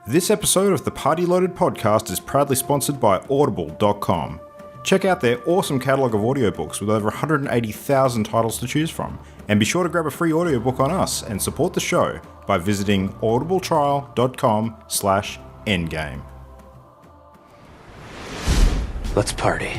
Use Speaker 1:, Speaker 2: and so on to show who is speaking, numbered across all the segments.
Speaker 1: This episode of the Party Loaded podcast is proudly sponsored by Audible.com. Check out their awesome catalogue of audiobooks with over 180,000 titles to choose from. And be sure to grab a free audiobook on us and support the show by visiting audibletrial.com/endgame.
Speaker 2: Let's party.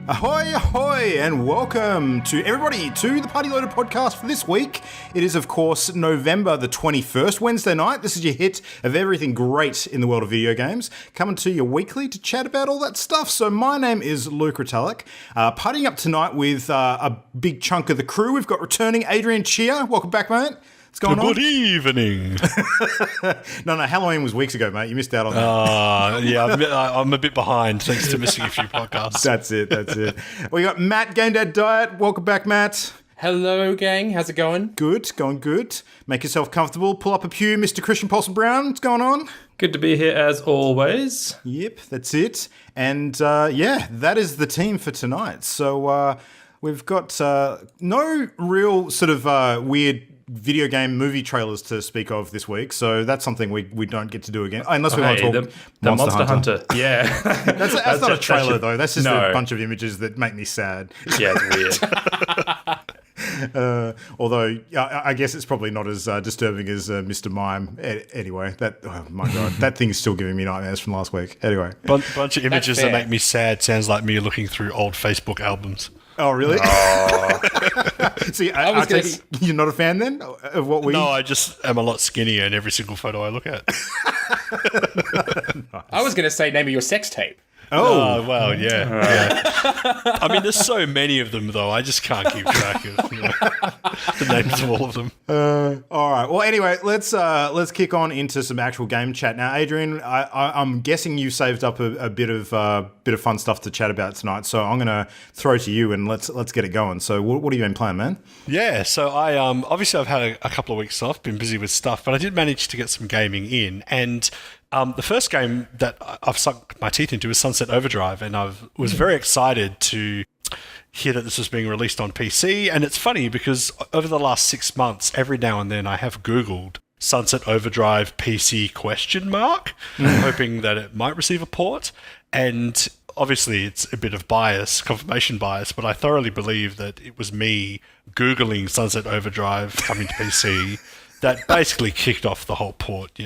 Speaker 1: Ahoy, ahoy, and welcome to everybody to the Party Loaded podcast for this week. It is, of course, November the 21st, Wednesday night. This is your hit of everything great in the world of video games, coming to you weekly to chat about all that stuff. So my name is Luke Retallick, partying up tonight with a big chunk of the crew. We've got returning Adrian Chia. Welcome back, mate. What's going on?
Speaker 3: Good evening.
Speaker 1: No, Halloween was weeks ago, mate. You missed out on that.
Speaker 3: Yeah, I'm a bit behind thanks to missing a few podcasts.
Speaker 1: That's it. We got Matt, Game Dad Diet. Welcome back, Matt.
Speaker 4: Hello, gang. How's it going?
Speaker 1: Good, going good. Make yourself comfortable. Pull up a pew, Mr. Christian Paulson Brown. What's going on?
Speaker 4: Good to be here as always.
Speaker 1: Yep, that's it. And yeah, that is the team for tonight. So we've got no real sort of weird video game movie trailers to speak of this week, so that's something we don't get to do again, unless we want to talk
Speaker 4: the Monster Hunter. Yeah.
Speaker 1: that's not a trailer though, that's just a bunch of images that make me sad.
Speaker 4: Yeah, it's
Speaker 1: weird. Although I guess it's probably not as disturbing as Mr. Mime. Anyway, oh my god, that thing's still giving me nightmares from last week. Anyway,
Speaker 3: bunch of images that make me sad sounds like me looking through old Facebook albums.
Speaker 1: Oh, really?
Speaker 4: Oh.
Speaker 1: See, you're not a fan then of what we...
Speaker 3: No, I just am a lot skinnier in every single photo I look at.
Speaker 4: Nice. I was going to say name of your sex tape.
Speaker 3: Oh, well, yeah. I mean, there's so many of them, though. I just can't keep track of the names of all of them.
Speaker 1: All right. Well, anyway, let's kick on into some actual game chat now. Adrian, I'm guessing you saved up a bit of fun stuff to chat about tonight, so I'm going to throw to you and let's get it going. So, what have you been playing, man?
Speaker 3: Yeah. So I obviously I've had a couple of weeks off, been busy with stuff, but I did manage to get some gaming in and. The first game that I've sunk my teeth into is Sunset Overdrive, and I was very excited to hear that this was being released on PC. And it's funny because over the last 6 months, every now and then I have Googled Sunset Overdrive PC ? Hoping that it might receive a port. And obviously it's a bit of confirmation bias, but I thoroughly believe that it was me Googling Sunset Overdrive coming to PC that basically kicked off the whole port,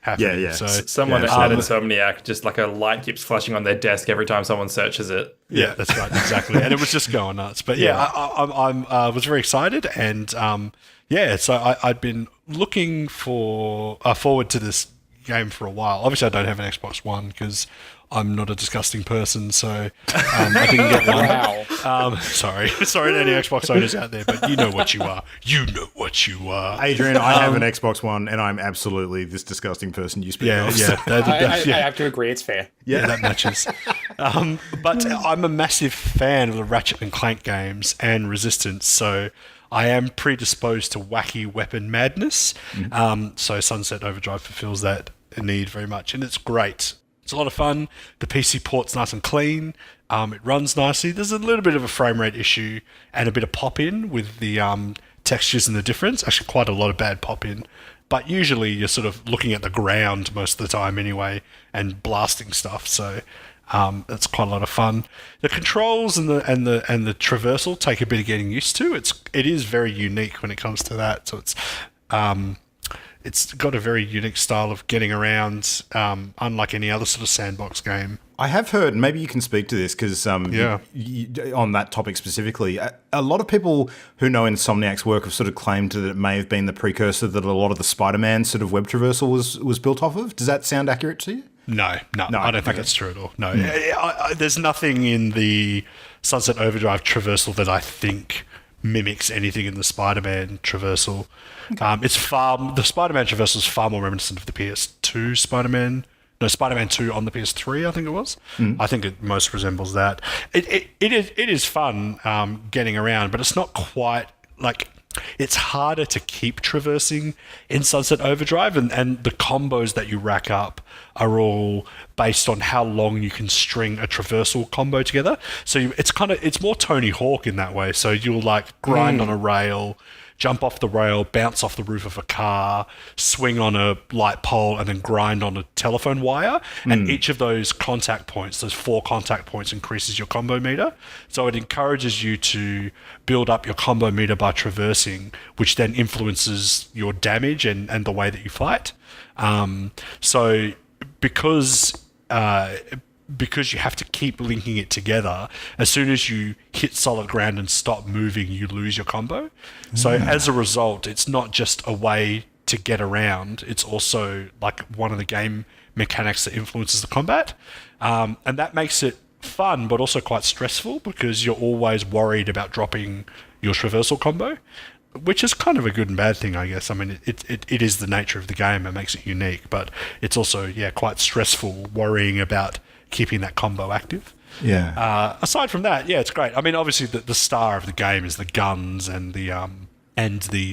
Speaker 3: happening.
Speaker 1: Yeah.
Speaker 3: So,
Speaker 4: someone at Insomniac, just like a light keeps flashing on their desk every time someone searches it.
Speaker 3: Yeah, that's right, exactly. And it was just going nuts. But I was very excited, and so I'd been looking forward to this game for a while. Obviously, I don't have an Xbox One because I'm not a disgusting person, so I didn't get one.
Speaker 4: Wow.
Speaker 3: Sorry to any Xbox owners out there, but you know what you are. You know what you are.
Speaker 1: Adrian, I have an Xbox One, and I'm absolutely this disgusting person you speak of.
Speaker 3: Yeah.
Speaker 4: I have to agree, it's fair.
Speaker 3: Yeah, that matches. But I'm a massive fan of the Ratchet and Clank games and Resistance, so I am predisposed to wacky weapon madness. So Sunset Overdrive fulfills that need very much, and it's great. It's a lot of fun. The PC port's nice and clean. It runs nicely. There's a little bit of a frame rate issue and a bit of pop-in with the textures and the difference. Actually, quite a lot of bad pop-in. But usually you're sort of looking at the ground most of the time anyway and blasting stuff. So that's quite a lot of fun. The controls and the traversal take a bit of getting used to. It is very unique when it comes to that. So it's got a very unique style of getting around, unlike any other sort of sandbox game.
Speaker 1: I have heard, maybe you can speak to this, because on that topic specifically, a lot of people who know Insomniac's work have sort of claimed that it may have been the precursor that a lot of the Spider-Man sort of web traversal was built off of. Does that sound accurate to you?
Speaker 3: No, I don't think that's true at all. No, there's nothing in the Sunset Overdrive traversal that I think mimics anything in the Spider-Man traversal. Okay. The Spider-Man traversal is far more reminiscent of the PS2 Spider-Man Spider-Man 2 on the PS3, I think it was. I think it most resembles that. It is fun getting around, but it's not quite like... It's harder to keep traversing in Sunset Overdrive, and the combos that you rack up are all based on how long you can string a traversal combo together. So it's more Tony Hawk in that way. So you'll like grind on a rail, jump off the rail, bounce off the roof of a car, swing on a light pole, and then grind on a telephone wire. And each of those contact points, those 4 contact points, increases your combo meter. So it encourages you to build up your combo meter by traversing, which then influences your damage and the way that you fight. So because you have to keep linking it together, as soon as you hit solid ground and stop moving, you lose your combo. So as a result, it's not just a way to get around, it's also like one of the game mechanics that influences the combat. And that makes it fun, but also quite stressful because you're always worried about dropping your traversal combo, which is kind of a good and bad thing, I guess. I mean, it is the nature of the game. It makes it unique, but it's also, quite stressful worrying about keeping that combo active.
Speaker 1: Yeah.
Speaker 3: Aside from that, it's great. I mean, obviously the star of the game is the guns and the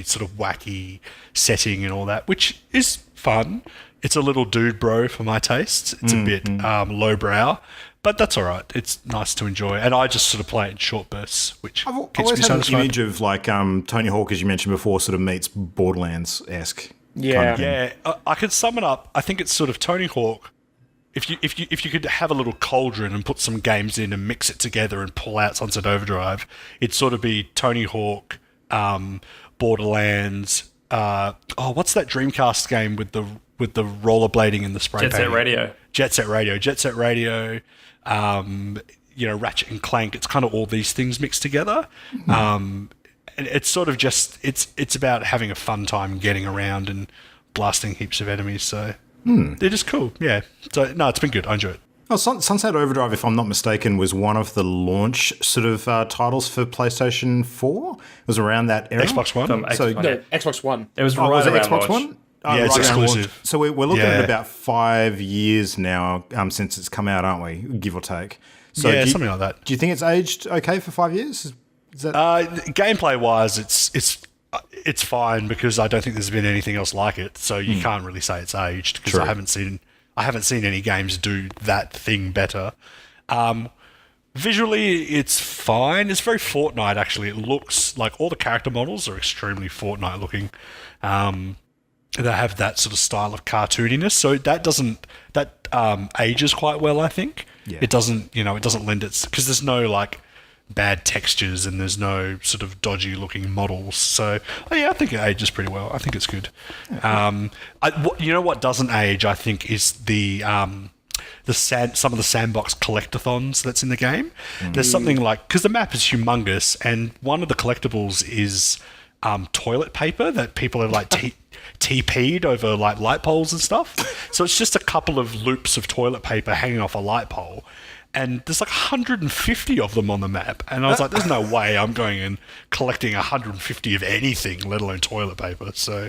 Speaker 3: sort of wacky setting and all that, which is fun. It's a little dude bro for my tastes. It's a bit lowbrow, but that's all right. It's nice to enjoy, and I just sort of play it in short bursts, which
Speaker 1: I've
Speaker 3: keeps me
Speaker 1: always had an
Speaker 3: satisfied.
Speaker 1: image of like Tony Hawk, as you mentioned before, sort of meets Borderlands-esque.
Speaker 2: Yeah.
Speaker 1: kind of thing.
Speaker 3: Yeah, I could sum it up. I think it's sort of Tony Hawk. If you could have a little cauldron and put some games in and mix it together and pull out Sunset Overdrive, it'd sort of be Tony Hawk, Borderlands. What's that Dreamcast game with the rollerblading and the spray
Speaker 4: Jet Set
Speaker 3: painting?
Speaker 4: Radio.
Speaker 3: Jet Set Radio. Ratchet and Clank. It's kind of all these things mixed together. And it's sort of just it's about having a fun time getting around and blasting heaps of enemies. So they're just cool. Yeah. So no, it's been good. I enjoy it.
Speaker 1: Oh, Sunset Overdrive, if I'm not mistaken, was one of the launch sort of titles for PlayStation 4. It was around that era.
Speaker 3: Xbox One.
Speaker 1: So,
Speaker 2: No, Xbox One.
Speaker 4: It was
Speaker 1: oh,
Speaker 4: right
Speaker 1: was it
Speaker 4: around
Speaker 1: Xbox
Speaker 4: launch.
Speaker 1: One? Oh,
Speaker 3: Yeah, it's
Speaker 1: right around
Speaker 3: exclusive.
Speaker 1: launch. So we're looking
Speaker 3: Yeah.
Speaker 1: at about 5 years now since it's come out, aren't we? Give or take. So
Speaker 3: Yeah,
Speaker 1: do you-
Speaker 3: something like that.
Speaker 1: Do you think it's aged okay for 5 years? Is that
Speaker 3: Gameplay wise, it's fine because I don't think there's been anything else like it. So you can't really say it's aged because
Speaker 1: True.
Speaker 3: I haven't seen any games do that thing better. Visually, it's fine. It's very Fortnite actually. It looks like all the character models are extremely Fortnite looking. They have that sort of style of cartooniness, so that ages quite well. I think it doesn't lend it because there's no like bad textures and there's no sort of dodgy looking models. So I think it ages pretty well. I think it's good. What doesn't age, I think, is some of the sandbox collectathons that's in the game. There's something like, because the map is humongous, and one of the collectibles is toilet paper that people have like TP'd over like light poles and stuff. So it's just a couple of loops of toilet paper hanging off a light pole. And there's like 150 of them on the map. And I was like, there's no way I'm going and collecting 150 of anything, let alone toilet paper. So,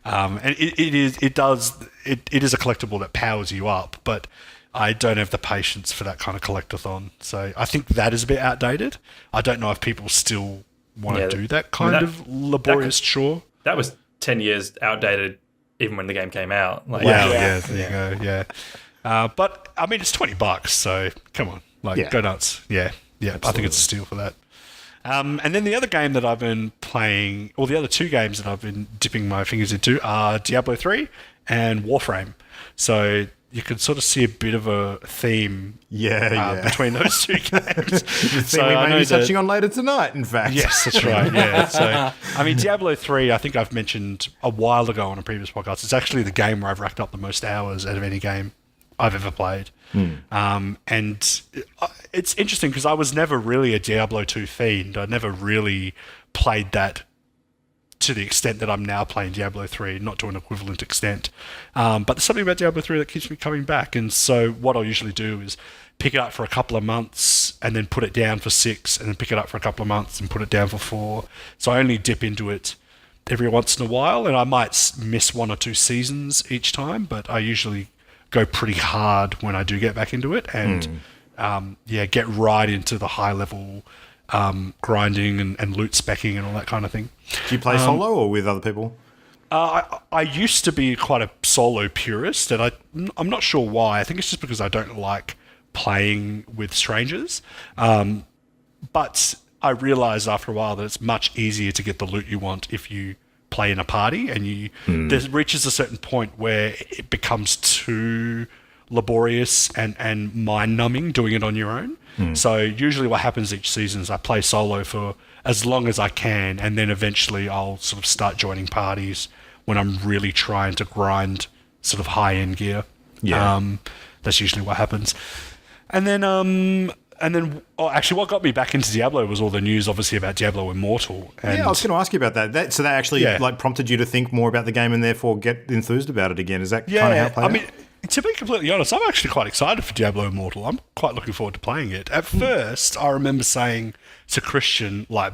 Speaker 3: and it is a collectible that powers you up, but I don't have the patience for that kind of collectathon. So I think that is a bit outdated. I don't know if people still want to do that kind of laborious chore.
Speaker 4: That was 10 years outdated even when the game came out. Like,
Speaker 3: There you go. Yeah. But I mean, it's $20, so come on, go nuts. Yeah. I think it's a steal for that. And then the other game that I've been playing, or the other two games that I've been dipping my fingers into, are Diablo 3 and Warframe. So you can sort of see a bit of a theme between those two games.
Speaker 1: the thing we may be touching on later tonight, in fact?
Speaker 3: Yes, that's right. Yeah. So, I mean, Diablo 3, I think I've mentioned a while ago on a previous podcast. It's actually the game where I've racked up the most hours out of any game I've ever played. And it's interesting because I was never really a Diablo 2 fiend. I never really played that to the extent that I'm now playing Diablo 3, not to an equivalent extent. But there's something about Diablo 3 that keeps me coming back. And so what I'll usually do is pick it up for a couple of months and then put it down for 6 and then pick it up for a couple of months and put it down for 4. So I only dip into it every once in a while, and I might miss 1 or 2 seasons each time, but I usually go pretty hard when I do get back into it, and get right into the high level grinding and loot specking and all that kind of thing.
Speaker 1: Do you play solo or with other people?
Speaker 3: I used to be quite a solo purist, and I'm not sure why. I think it's just because I don't like playing with strangers. But I realized after a while that it's much easier to get the loot you want if you play in a party, and there reaches a certain point where it becomes too laborious and mind-numbing doing it on your own. So usually what happens each season is I play solo for as long as I can, and then eventually I'll sort of start joining parties when I'm really trying to grind sort of high-end gear. That's usually what happens. And then actually what got me back into Diablo was all the news, obviously, about Diablo Immortal. And
Speaker 1: I was going to ask you about that. So that actually like prompted you to think more about the game and therefore get enthused about it again. Is that kind of how it played out?
Speaker 3: I mean, to be completely honest, I'm actually quite excited for Diablo Immortal. I'm quite looking forward to playing it. At first, I remember saying to Christian, like,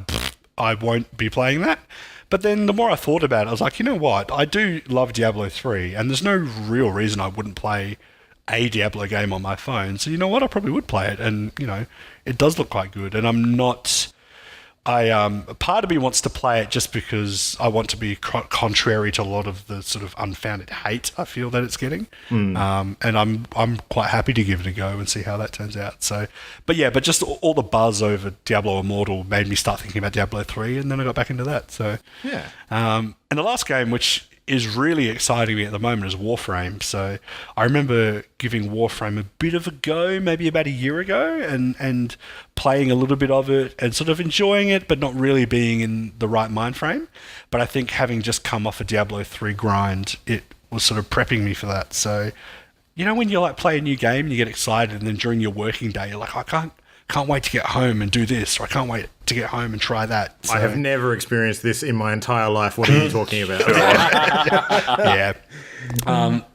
Speaker 3: I won't be playing that. But then the more I thought about it, I was like, you know what? I do love Diablo 3, and there's no real reason I wouldn't play a Diablo game on my phone. So you know what? I probably would play it, and, you know, it does look quite good. And I'm not... part of me wants to play it just because I want to be contrary to a lot of the sort of unfounded hate I feel that it's getting, and I'm quite happy to give it a go and see how that turns out. So, but just all the buzz over Diablo Immortal made me start thinking about Diablo 3, and then I got back into that. So, and the last game, which is really exciting me at the moment, is Warframe. So I remember giving Warframe a bit of a go maybe about a year ago, and playing a little bit of it and sort of enjoying it, but not really being in the right mind frame. But I think having just come off a Diablo 3 grind, it was sort of prepping me for that. So, you know, when you like play a new game and you get excited, and then during your working day, you're like, I can't wait to get home and do this, or I can't wait to get home and try that. So,
Speaker 1: I have never experienced this in my entire life. What are you talking about?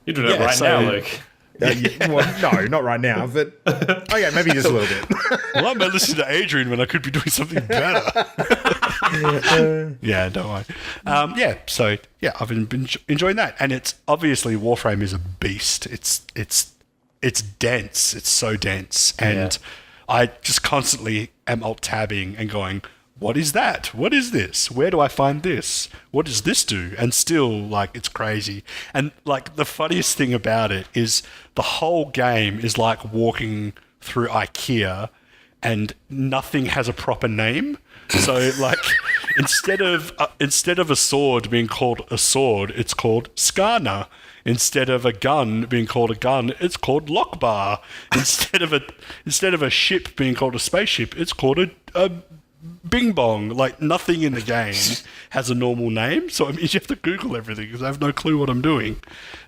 Speaker 4: You're doing it right now, Luke.
Speaker 1: Well, no, not right now, but okay, maybe just a little bit.
Speaker 3: Well, I'm listening to Adrian when I could be doing something better. Don't worry. I've been enjoying that, and it's obviously Warframe is a beast. It's dense. It's so dense, and I just constantly am alt-tabbing and going, what is that? What is this? Where do I find this? What does this do? And still, like, it's crazy. And, like, the funniest thing about it is the whole game is like walking through IKEA and nothing has a proper name. So, like, instead of a sword being called a sword, it's called Skarna. Instead of a gun being called a gun, it's called Lockbar. Instead of a ship being called a spaceship, it's called a Bing Bong. Like, nothing in the game has a normal name, so I mean, you have to Google everything because I have no clue what I'm doing.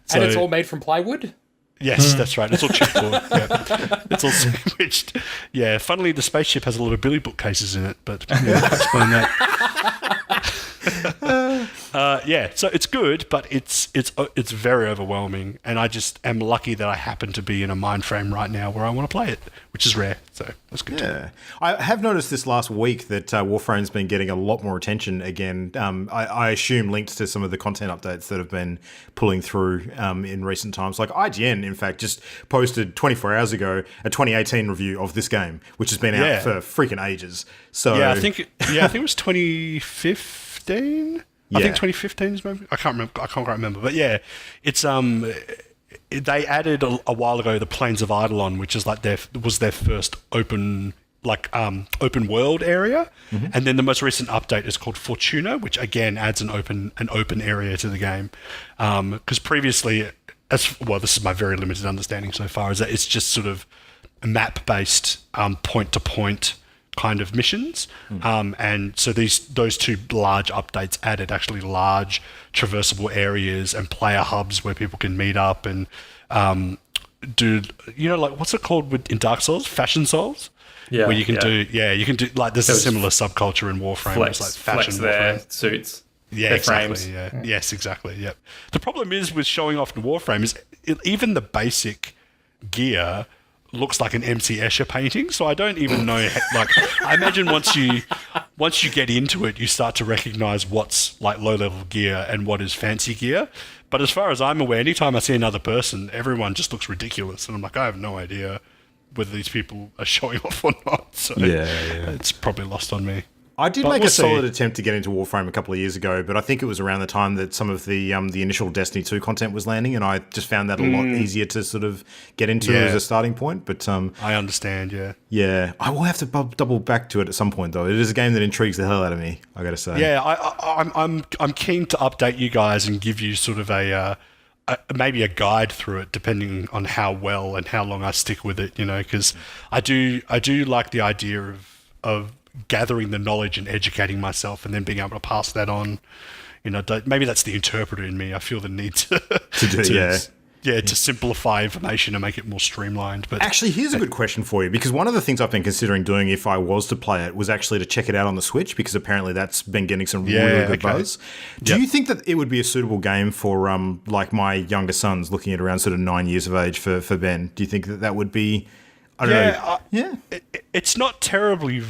Speaker 3: So,
Speaker 2: and it's all made from plywood?
Speaker 3: Yes, that's right. It's all chipboard. It's all sandwiched. Yeah, funnily, the spaceship has a lot of Billy bookcases in it, but I'll explain that. So it's good, but it's very overwhelming, and I just am lucky that I happen to be in a mind frame right now where I want to play it, which is rare. So that's good.
Speaker 1: Yeah, I have noticed this last week that Warframe's been getting a lot more attention again. I assume linked to some of the content updates that have been pulling through in recent times. Like IGN, in fact, just posted 24 hours ago a 2018 review of this game, which has been out for freaking ages. So
Speaker 3: I think it was 2015. I think 2015 is maybe. I can't remember. I can't quite remember. But yeah, it's they added a while ago the Plains of Eidolon, which is like their first open world area, and then the most recent update is called Fortuna, which again adds an open area to the game. Because previously, this is my very limited understanding so far, is that it's just sort of map based, point to point kind of missions, and so those two large updates added actually large traversable areas and player hubs where people can meet up and do, you know, like what's it called in Dark Souls, Fashion Souls, where you can do like there's a similar subculture in Warframe.
Speaker 4: Flex,
Speaker 3: it's like fashion
Speaker 4: flex their suits.
Speaker 3: Yeah, exactly. Frames. Yeah. Yes, exactly. Yep. The problem is with showing off in Warframe is even the basic gear looks like an MC Escher painting, so I don't even know. Like, I imagine once you once you get into it, you start to recognize what's like low-level gear and what is fancy gear. But as far as I'm aware, anytime I see another person, everyone just looks ridiculous. And I'm like, I have no idea whether these people are showing off or not. So it's probably lost on me.
Speaker 1: I did make a solid attempt to get into Warframe a couple of years ago, but I think it was around the time that some of the initial Destiny 2 content was landing, and I just found that a lot easier to sort of get into as a starting point. But
Speaker 3: I understand,
Speaker 1: yeah. I will have to double back to it at some point, though. It is a game that intrigues the hell out of me, I got to say.
Speaker 3: Yeah, I'm keen to update you guys and give you sort of maybe a guide through it, depending on how well and how long I stick with it. Because I do like the idea of gathering the knowledge and educating myself and then being able to pass that on. Maybe that's the interpreter in me. I feel the need to simplify information and make it more streamlined. But
Speaker 1: actually, here's a good question for you, because one of the things I've been considering doing if I was to play it was actually to check it out on the Switch, because apparently that's been getting some really good buzz. Do you think that it would be a suitable game for like my younger sons looking at around sort of 9 years of age for Ben? Do you think that would be... I don't know.
Speaker 3: It's not terribly...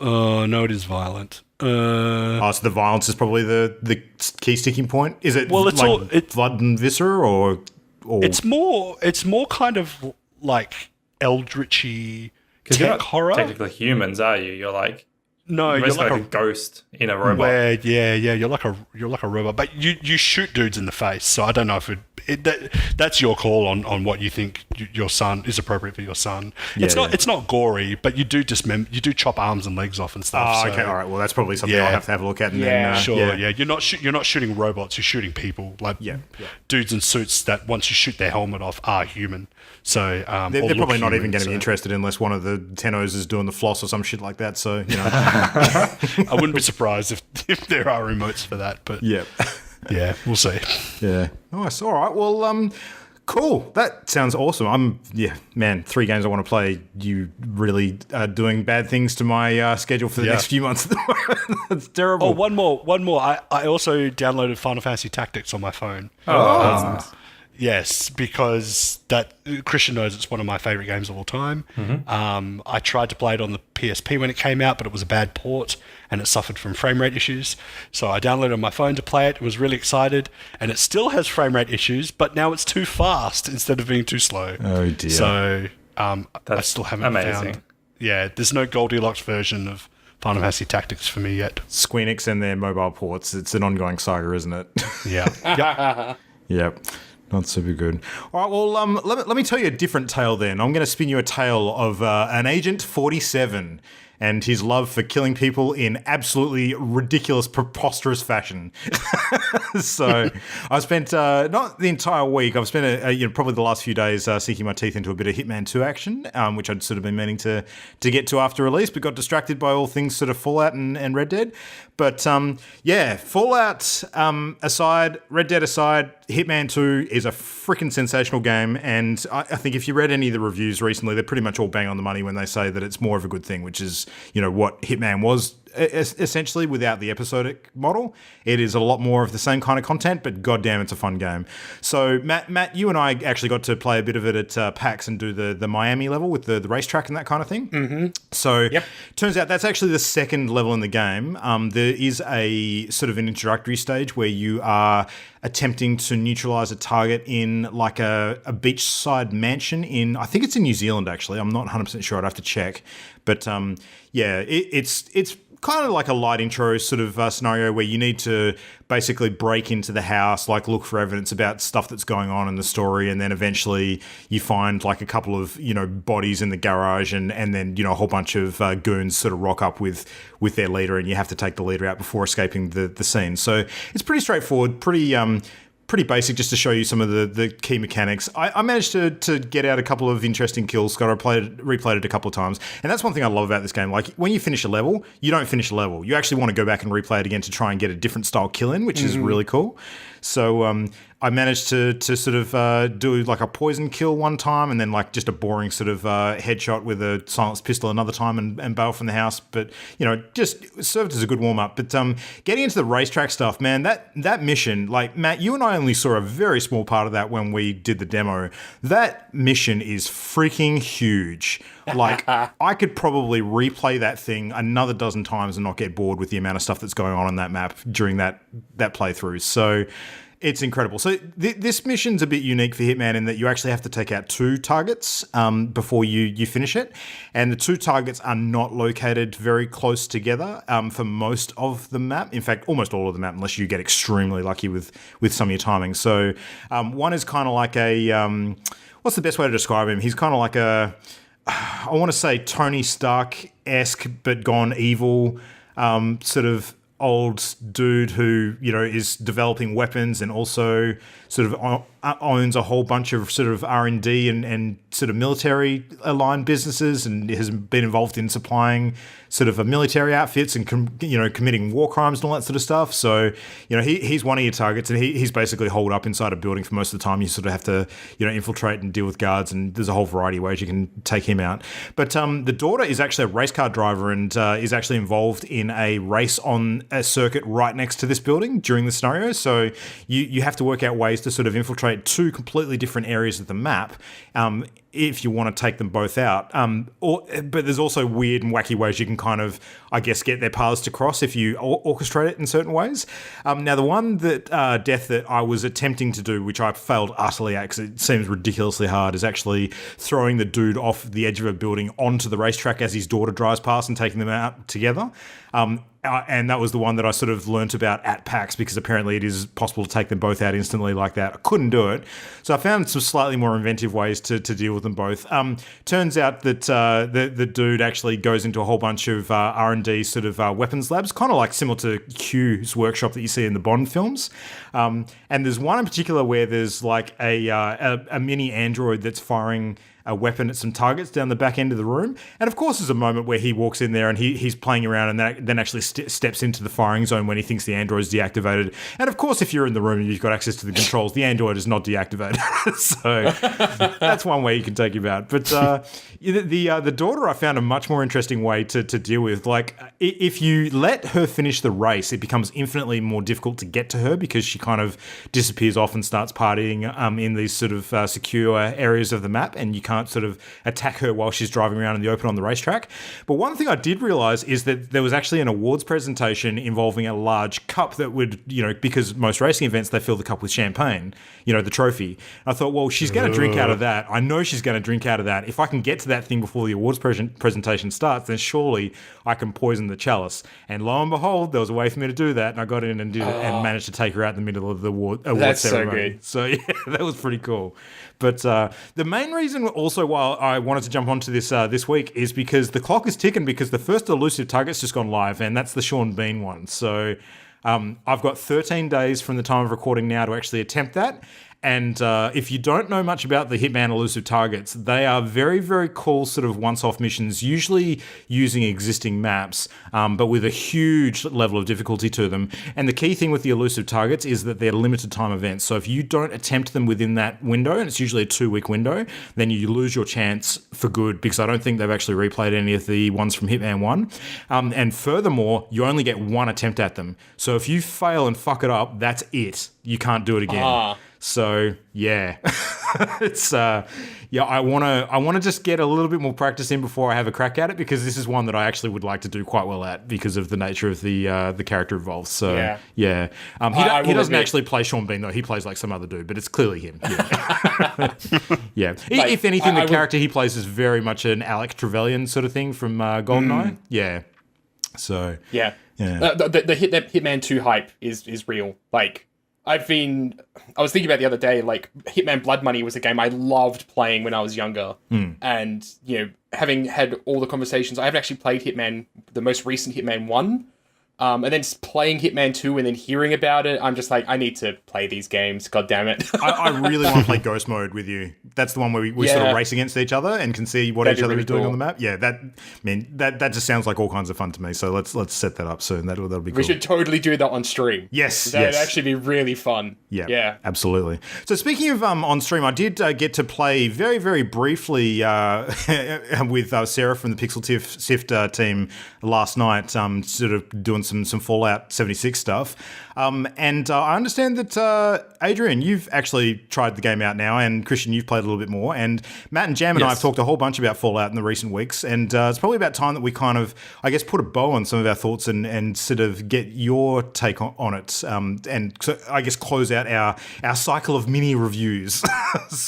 Speaker 3: no, it is violent.
Speaker 1: So the violence is probably the key sticking point. Is it it's blood and viscera or?
Speaker 3: It's more kind of like eldritchy tech horror.
Speaker 4: Technically humans, are you? You're like
Speaker 3: you're
Speaker 4: like a ghost in a robot.
Speaker 3: You're like a robot, but you shoot dudes in the face. So I don't know if that's your call on what you think your son is appropriate for your son. It's not gory, but you do chop arms and legs off and stuff.
Speaker 1: Oh, okay, all right. Well, that's probably something I'll have a look at. And
Speaker 3: You're not shooting robots. You're shooting people, like dudes in suits that once you shoot their helmet off are human. So
Speaker 1: they're probably not even going to be interested unless one of the Tenos is doing the floss or some shit like that. So
Speaker 3: I wouldn't be surprised if there are remotes for that. But yeah, we'll see.
Speaker 1: Yeah. Nice. All right. Well, cool. That sounds awesome. 3 games I want to play. You really are doing bad things to my schedule for the next few months. That's terrible.
Speaker 3: Oh, one more. I also downloaded Final Fantasy Tactics on my phone.
Speaker 4: Oh, that's nice.
Speaker 3: Yes, because Christian knows it's one of my favorite games of all time. Mm-hmm. I tried to play it on the PSP when it came out, but it was a bad port and it suffered from frame rate issues. So I downloaded it on my phone to play it. Was really excited, and it still has frame rate issues, but now it's too fast instead of being too slow.
Speaker 1: Oh dear.
Speaker 3: So I still haven't found. Yeah, there's no Goldilocks version of Final Fantasy Tactics for me yet.
Speaker 1: Squeenix and their mobile ports. It's an ongoing saga, isn't it?
Speaker 3: Yeah.
Speaker 1: Yep. Not super good. All right, well, let me tell you a different tale then. I'm going to spin you a tale of an Agent 47 and his love for killing people in absolutely ridiculous, preposterous fashion. So I spent, not the entire week, I've spent probably the last few days sinking my teeth into a bit of Hitman 2 action, which I'd sort of been meaning to get to after release, but got distracted by all things sort of Fallout and Red Dead. But Fallout aside, Red Dead aside, Hitman 2 is a freaking sensational game, and I think if you read any of the reviews recently, they're pretty much all bang on the money when they say that it's more of a good thing, which is, what Hitman was essentially without the episodic model. It is a lot more of the same kind of content, but goddamn, it's a fun game. So Matt, you and I actually got to play a bit of it at PAX and do the Miami level with the racetrack and that kind of thing. Mm-hmm. So turns out that's actually the second level in the game. There is a sort of an introductory stage where you are attempting to neutralize a target in like a beachside mansion in, I think it's in New Zealand actually. I'm not 100% sure. I'd have to check. But it's kind of like a light intro sort of scenario where you need to basically break into the house, like look for evidence about stuff that's going on in the story, and then eventually you find like a couple of bodies in the garage, and then a whole bunch of goons sort of rock up with their leader, and you have to take the leader out before escaping the scene. So it's pretty straightforward, pretty basic, just to show you some of the key mechanics. I managed to get out a couple of interesting kills. Scott, I replayed it a couple of times. And that's one thing I love about this game. Like, when you finish a level, you don't finish a level. You actually want to go back and replay it again to try and get a different style kill in, which is really cool. So I managed to sort of do like a poison kill one time, and then like just a boring sort of headshot with a silenced pistol another time, and bail from the house. But just served as a good warm up. But getting into the racetrack stuff, man, that mission, like Matt, you and I only saw a very small part of that when we did the demo. That mission is freaking huge. Like I could probably replay that thing another dozen times and not get bored with the amount of stuff that's going on that map during that playthrough. So it's incredible. So this mission's a bit unique for Hitman in that you actually have to take out 2 targets before you finish it. And the 2 targets are not located very close together for most of the map. In fact, almost all of the map, unless you get extremely lucky with some of your timing. So one is kind of like a... what's the best way to describe him? He's kind of like I want to say Tony Stark-esque, but gone evil, sort of old dude who, is developing weapons and also sort of owns a whole bunch of sort of R&D and sort of military aligned businesses, and has been involved in supplying sort of military outfits and committing war crimes and all that sort of stuff. So he's one of your targets, and he's basically holed up inside a building for most of the time. You sort of have to infiltrate and deal with guards, and there's a whole variety of ways you can take him out. But the daughter is actually a race car driver and is actually involved in a race on a circuit right next to this building during the scenario. So you have to work out ways to sort of infiltrate 2 completely different areas of the map if you want to take them both out. But there's also weird and wacky ways you can kind of, I guess, get their paths to cross if you orchestrate it in certain ways. Now, the one death that I was attempting to do, which I failed utterly at because it seems ridiculously hard, is actually throwing the dude off the edge of a building onto the racetrack as his daughter drives past and taking them out together. And that was the one that I sort of learnt about at PAX, because apparently it is possible to take them both out instantly like that. I couldn't do it. So I found some slightly more inventive ways to deal with them both. Turns out that the dude actually goes into a whole bunch of R&D sort of weapons labs, kind of like similar to Q's workshop that you see in the Bond films. And there's one in particular where there's like a mini android that's firing a weapon at some targets down the back end of the room. And of course, there's a moment where he walks in there and he's playing around and then actually steps into the firing zone when he thinks the android's deactivated. And of course, if you're in the room and you've got access to the controls, the android is not deactivated. So that's one way you can take him out. But the daughter, I found a much more interesting way to deal with. Like, if you let her finish the race, it becomes infinitely more difficult to get to her because she kind of disappears off and starts partying in these sort of secure areas of the map, and you can't sort of attack her while she's driving around in the open on the racetrack. But one thing I did realize is that there was actually an awards presentation involving a large cup that would, because most racing events, they fill the cup with champagne, the trophy. I thought, well, she's going to drink out of that. I know she's going to drink out of that. If I can get to that thing before the awards presentation starts, then surely I can poison the chalice. And lo and behold, there was a way for me to do that. And I got in and did it and managed to take her out in the middle of the awards ceremony.
Speaker 4: So good.
Speaker 1: So yeah, that was pretty cool. But the main reason also why I wanted to jump onto this week is because the clock is ticking, because the first elusive target's just gone live, and that's the Sean Bean one. So I've got 13 days from the time of recording now to actually attempt that. And if you don't know much about the Hitman elusive targets, they are very, very cool sort of once-off missions, usually using existing maps, but with a huge level of difficulty to them. And the key thing with the elusive targets is that they're limited time events. So if you don't attempt them within that window, and it's usually a 2-week window, then you lose your chance for good, because I don't think they've actually replayed any of the ones from Hitman 1. And furthermore, you only get 1 attempt at them. So if you fail and fuck it up, that's it. You can't do it again. So yeah, it's I want to just get a little bit more practice in before I have a crack at it, because this is one that I actually would like to do quite well at because of the nature of the character involved. So yeah. He doesn't actually play Sean Bean though. He plays like some other dude, but it's clearly him. Yeah. Yeah. Like, if anything, the character he plays is very much an Alec Trevelyan sort of thing from GoldenEye. Yeah. So
Speaker 2: yeah. The Hitman 2 hype is real. Like, I was thinking about the other day, like, Hitman Blood Money was a game I loved playing when I was younger. And, having had all the conversations, I haven't actually played Hitman, the most recent Hitman 1, And then just playing Hitman 2 and then hearing about it, I'm just like, I need to play these games. God damn it.
Speaker 1: I really want to play Ghost Mode with you. That's the one where we sort of race against each other and can see what each other is doing on the map. Yeah, that just sounds like all kinds of fun to me. So let's set that up soon. That'll be cool.
Speaker 2: We should totally do that on stream.
Speaker 1: Yes,
Speaker 2: That'd actually be really fun.
Speaker 1: Yeah, absolutely. So speaking of on stream, I did get to play very, very briefly with Sarah from the Pixel Sift team last night, sort of doing some Fallout 76 stuff. And I understand that, Adrian, you've actually tried the game out now, and Christian, you've played a little bit more. And Matt and Jam and I have talked a whole bunch about Fallout in the recent weeks, and it's probably about time that we kind of, I guess, put a bow on some of our thoughts and sort of get your take on it, and so I guess close out our cycle of mini reviews.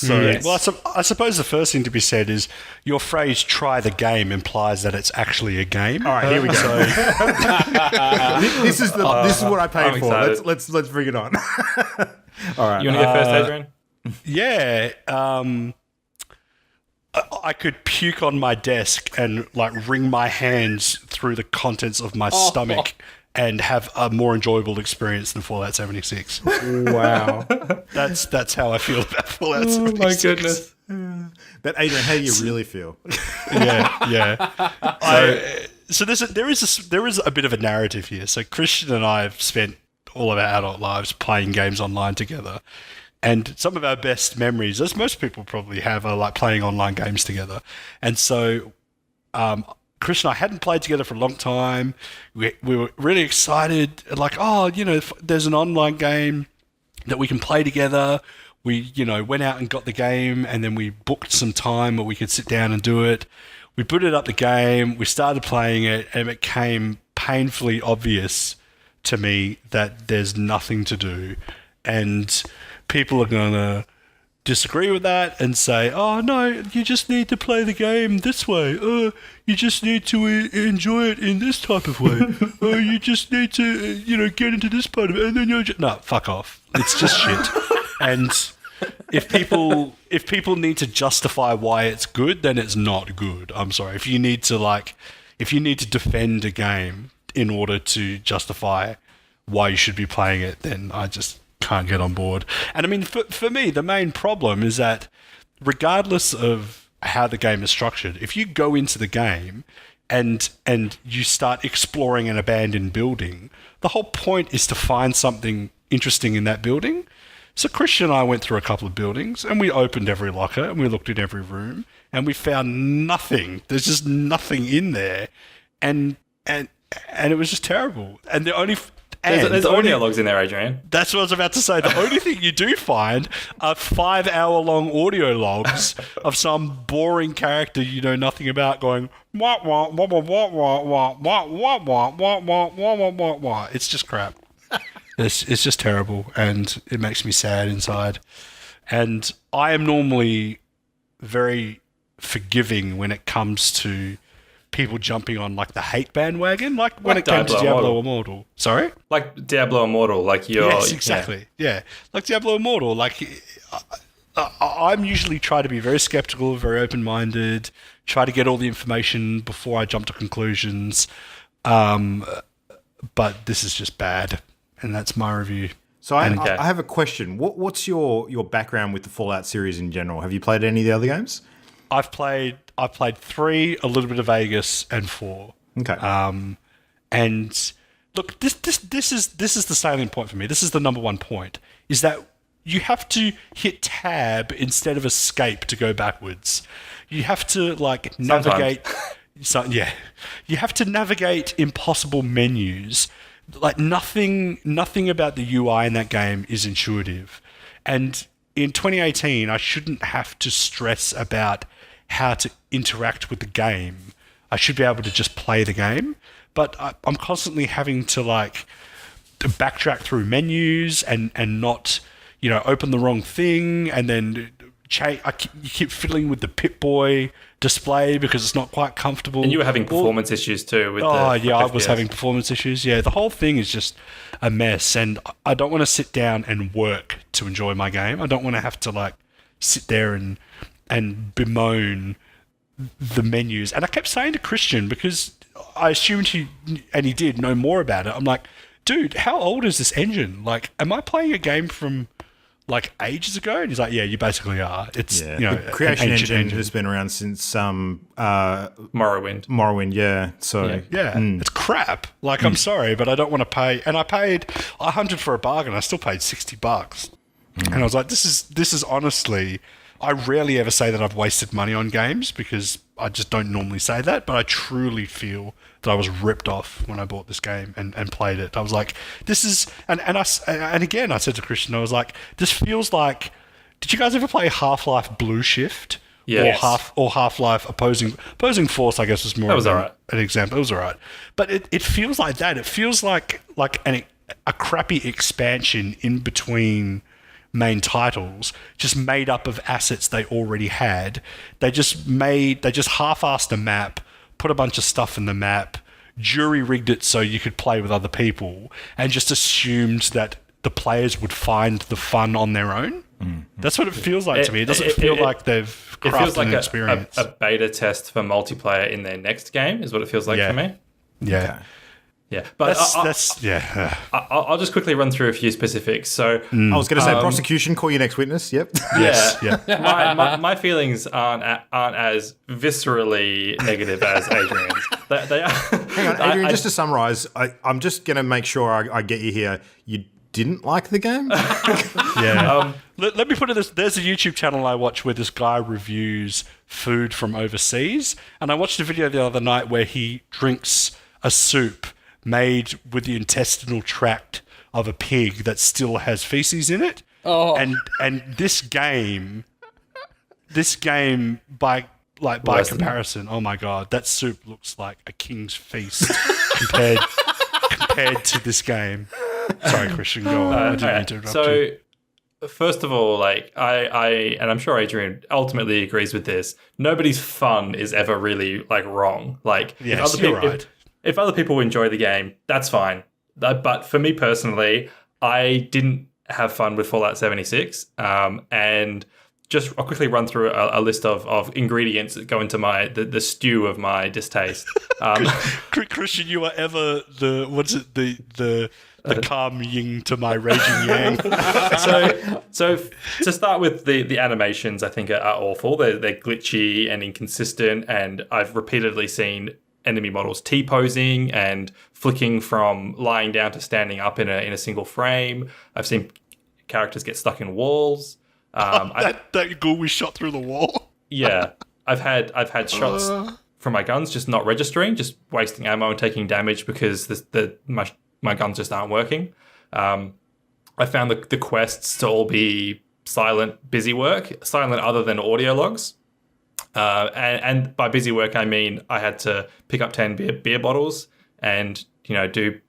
Speaker 3: Well, I suppose the first thing to be said is your phrase "try the game" implies that it's actually a game.
Speaker 1: All right, here we go. This is what I paid for. Let's bring it on. All right.
Speaker 4: You want to go first, Adrian?
Speaker 3: Yeah. I could puke on my desk and like wring my hands through the contents of my stomach and have a more enjoyable experience than Fallout 76.
Speaker 1: Wow.
Speaker 3: That's how I feel about Fallout 76.
Speaker 4: My goodness.
Speaker 1: But Adrian, how do you really feel?
Speaker 3: Yeah. So there is a bit of a narrative here. So Christian and I have spent all of our adult lives playing games online together. And some of our best memories, as most people probably have, are like playing online games together. And so Chris and I hadn't played together for a long time. We were really excited, like, there's an online game that we can play together. We, went out and got the game, and then we booked some time where we could sit down and do it. We booted up the game, we started playing it, and it became painfully obvious to me that there's nothing to do. And people are going to disagree with that and say, oh, no, you just need to play the game this way. You just need to enjoy it in this type of way. You just need to, get into this part of it. And then you're just... No, fuck off. It's just shit. And if people need to justify why it's good, then it's not good. I'm sorry. If you need to defend a game in order to justify why you should be playing it, then I just can't get on board. And I mean, for me, the main problem is that regardless of how the game is structured, if you go into the game and you start exploring an abandoned building, the whole point is to find something interesting in that building. So Christian and I went through a couple of buildings and we opened every locker and we looked in every room and we found nothing. There's just nothing in there. And it was just terrible. And the only...
Speaker 4: There's audio logs in there, Adrian.
Speaker 3: That's what I was about to say. The only thing you do find are 5-hour-long audio logs of some boring character you know nothing about going wah wah wah wah wah wah wah wah wah wah wah wah wah wah wah. It's just crap. It's just terrible, and it makes me sad inside. And I am normally very forgiving when it comes to people jumping on like the hate bandwagon, like when it came to Diablo Immortal. Sorry?
Speaker 4: Like Diablo Immortal, like you're...
Speaker 3: Yes, exactly. Yeah. Like Diablo Immortal, like I'm usually try to be very skeptical, very open-minded, try to get all the information before I jump to conclusions. But this is just bad, and that's my review.
Speaker 1: So I have a question. What's your background with the Fallout series in general? Have you played any of the other games?
Speaker 3: I've played 3, a little bit of Vegas, and 4.
Speaker 1: Okay.
Speaker 3: And look, this is the salient point for me. This is the number one point, is that you have to hit tab instead of escape to go backwards. You have to like navigate. You have to navigate impossible menus. Like nothing about the UI in that game is intuitive. And in 2018, I shouldn't have to stress about how to interact with the game. I should be able to just play the game. But I'm constantly having to to backtrack through menus and not, open the wrong thing, and then you keep fiddling with the Pip-Boy display because it's not quite comfortable.
Speaker 4: And you were having performance issues too with
Speaker 3: I
Speaker 4: FPS.
Speaker 3: was having performance issues. Yeah, the whole thing is just a mess, and I don't want to sit down and work to enjoy my game. I don't want to have to sit there and bemoan the menus. And I kept saying to Christian, because I assumed he did know more about it. I'm like, dude, how old is this engine? Like, am I playing a game from like ages ago? And he's like, yeah, you basically are. It's
Speaker 1: the creation engine has been around since Morrowind, yeah. So
Speaker 3: it's crap. Like, I'm sorry, but I don't want to pay. And I paid $100 for a bargain. I still paid $60, and I was like, this is honestly. I rarely ever say that I've wasted money on games because I just don't normally say that, but I truly feel that I was ripped off when I bought this game and played it. I was like, this is... And again, I said to Christian, I was like, this feels like... Did you guys ever play Half-Life Blue Shift?
Speaker 4: Yes.
Speaker 3: Or Half-Life Opposing Force, I guess, was more an example. It was all right. But it feels like that. It feels like a crappy expansion in between main titles, just made up of assets they already had. They just half-assed a map, put a bunch of stuff in the map, jury-rigged it so you could play with other people, and just assumed that the players would find the fun on their own. That's what it feels like to me. It doesn't feel like they've crafted an experience.
Speaker 4: A beta test for multiplayer in their next game is what it feels like for me.
Speaker 3: Yeah.
Speaker 4: Okay. Yeah, but I'll just quickly run through a few specifics. So
Speaker 1: I was going to say prosecution, call your next witness. Yep.
Speaker 4: My feelings aren't as viscerally negative as Adrian's. They are.
Speaker 1: Hang on, Adrian. Just to summarise, I'm just going to make sure I get you here. You didn't like the game?
Speaker 3: Let me put it this: there's a YouTube channel I watch where this guy reviews food from overseas, and I watched a video the other night where he drinks a soup made with the intestinal tract of a pig that still has feces in it. Oh. And this game by comparison, oh my god, that soup looks like a king's feast compared to this game. Sorry, Christian, go on. I didn't mean to interrupt you.
Speaker 4: First of all, like and I'm sure Adrian ultimately agrees with this. Nobody's fun is ever really like wrong. Like,
Speaker 3: yes, you're right.
Speaker 4: If other people enjoy the game, that's fine. But for me personally, I didn't have fun with Fallout 76. And I'll quickly run through a list of ingredients that go into the stew of my distaste.
Speaker 3: Christian, you are ever the calm yin to my raging yang.
Speaker 4: So to start with, the animations I think are awful. They're glitchy and inconsistent, and I've repeatedly seen enemy models T-posing and flicking from lying down to standing up in a single frame. I've seen characters get stuck in walls.
Speaker 3: That ghoul we shot through the wall.
Speaker 4: Yeah, I've had shots from my guns just not registering, just wasting ammo and taking damage because my guns just aren't working. I found the quests to all be silent, busy work, silent other than audio logs. And by busy work, I mean I had to pick up 10 beer bottles and, do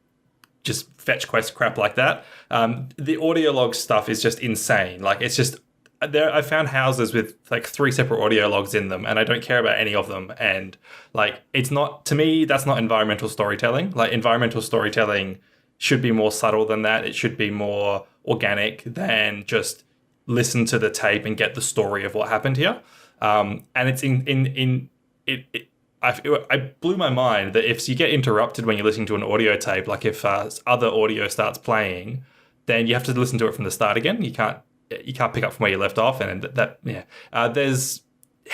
Speaker 4: just fetch quest crap like that. The audio log stuff is just insane. Like, it's just... I found houses with like 3 separate audio logs in them, and I don't care about any of them. And like, it's not... To me, that's not environmental storytelling. Like, environmental storytelling should be more subtle than that. It should be more organic than just listen to the tape and get the story of what happened here. And it's I blew my mind that if you get interrupted when you're listening to an audio tape, like if other audio starts playing, then you have to listen to it from the start again. You can't pick up from where you left off, and there's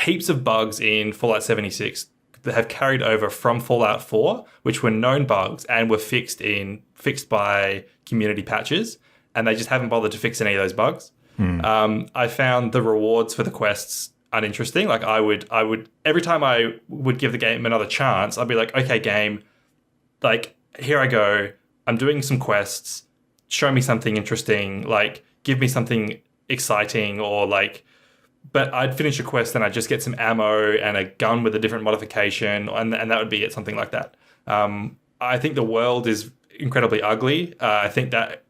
Speaker 4: heaps of bugs in Fallout 76 that have carried over from Fallout 4, which were known bugs and were fixed by community patches, and they just haven't bothered to fix any of those bugs. I found the rewards for the quests uninteresting. Like, I would every time I would give the game another chance, I'd be like, okay, game, like, here I go. I'm doing some quests. Show me something interesting. Like, give me something exciting, or like, but I'd finish a quest and I'd just get some ammo and a gun with a different modification, and that would be it, something like that. I think the world is incredibly ugly. I think that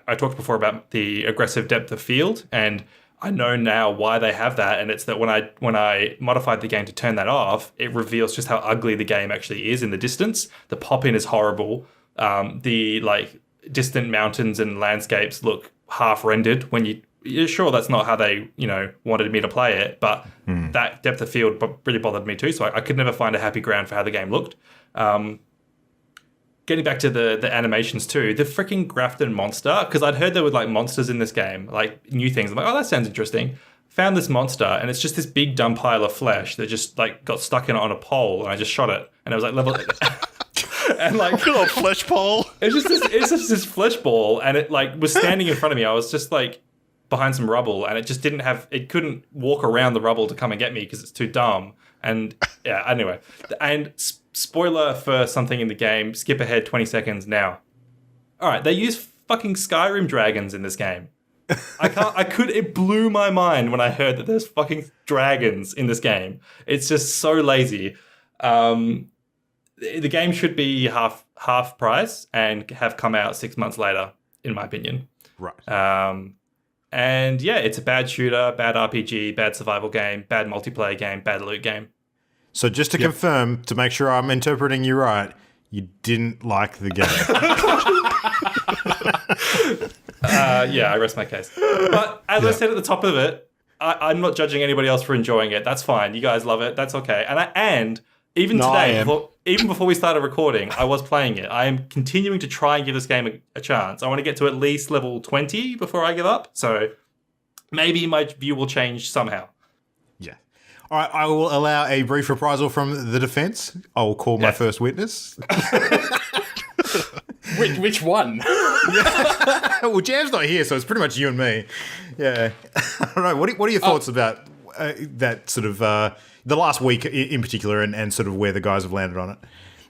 Speaker 4: I talked before about the aggressive depth of field, and I know now why they have that, and it's that when I modified the game to turn that off, it reveals just how ugly the game actually is in the distance. The pop-in is horrible. The like distant mountains and landscapes look half rendered when yeah, sure, that's not how they, wanted me to play it, but that depth of field really bothered me too. So I could never find a happy ground for how the game looked. Getting back to the animations too, the freaking Grafton monster, because I'd heard there were like monsters in this game, like new things. I'm like, oh, that sounds interesting. Found this monster, and it's just this big dumb pile of flesh that just like got stuck in on a pole, and I just shot it, and it was like level. And like
Speaker 3: a flesh ball.
Speaker 4: It's just this flesh ball, and it like was standing in front of me. I was just like behind some rubble, and it couldn't walk around the rubble to come and get me because it's too dumb. And yeah, anyway, and spoiler for something in the game. Skip ahead 20 seconds now. All right, they use fucking Skyrim dragons in this game. It blew my mind when I heard that there's fucking dragons in this game. It's just so lazy. The game should be half price and have come out 6 months later, in my opinion.
Speaker 1: Right.
Speaker 4: And yeah, it's a bad shooter, bad RPG, bad survival game, bad multiplayer game, bad loot game.
Speaker 1: So just to confirm, to make sure I'm interpreting you right, you didn't like the game.
Speaker 4: Yeah, I rest my case. But as I said at the top of it, I'm not judging anybody else for enjoying it. That's fine. You guys love it. That's okay. And even today, even before we started recording, I was playing it. I am continuing to try and give this game a chance. I want to get to at least level 20 before I give up. So maybe my view will change somehow.
Speaker 1: Yeah. All right, I will allow a brief reprisal from the defense. I will call my first witness.
Speaker 2: Which one?
Speaker 1: Well, Jam's not here, so it's pretty much you and me. Yeah. I don't know. What are your thoughts about that sort of the last week in particular and sort of where the guys have landed on it?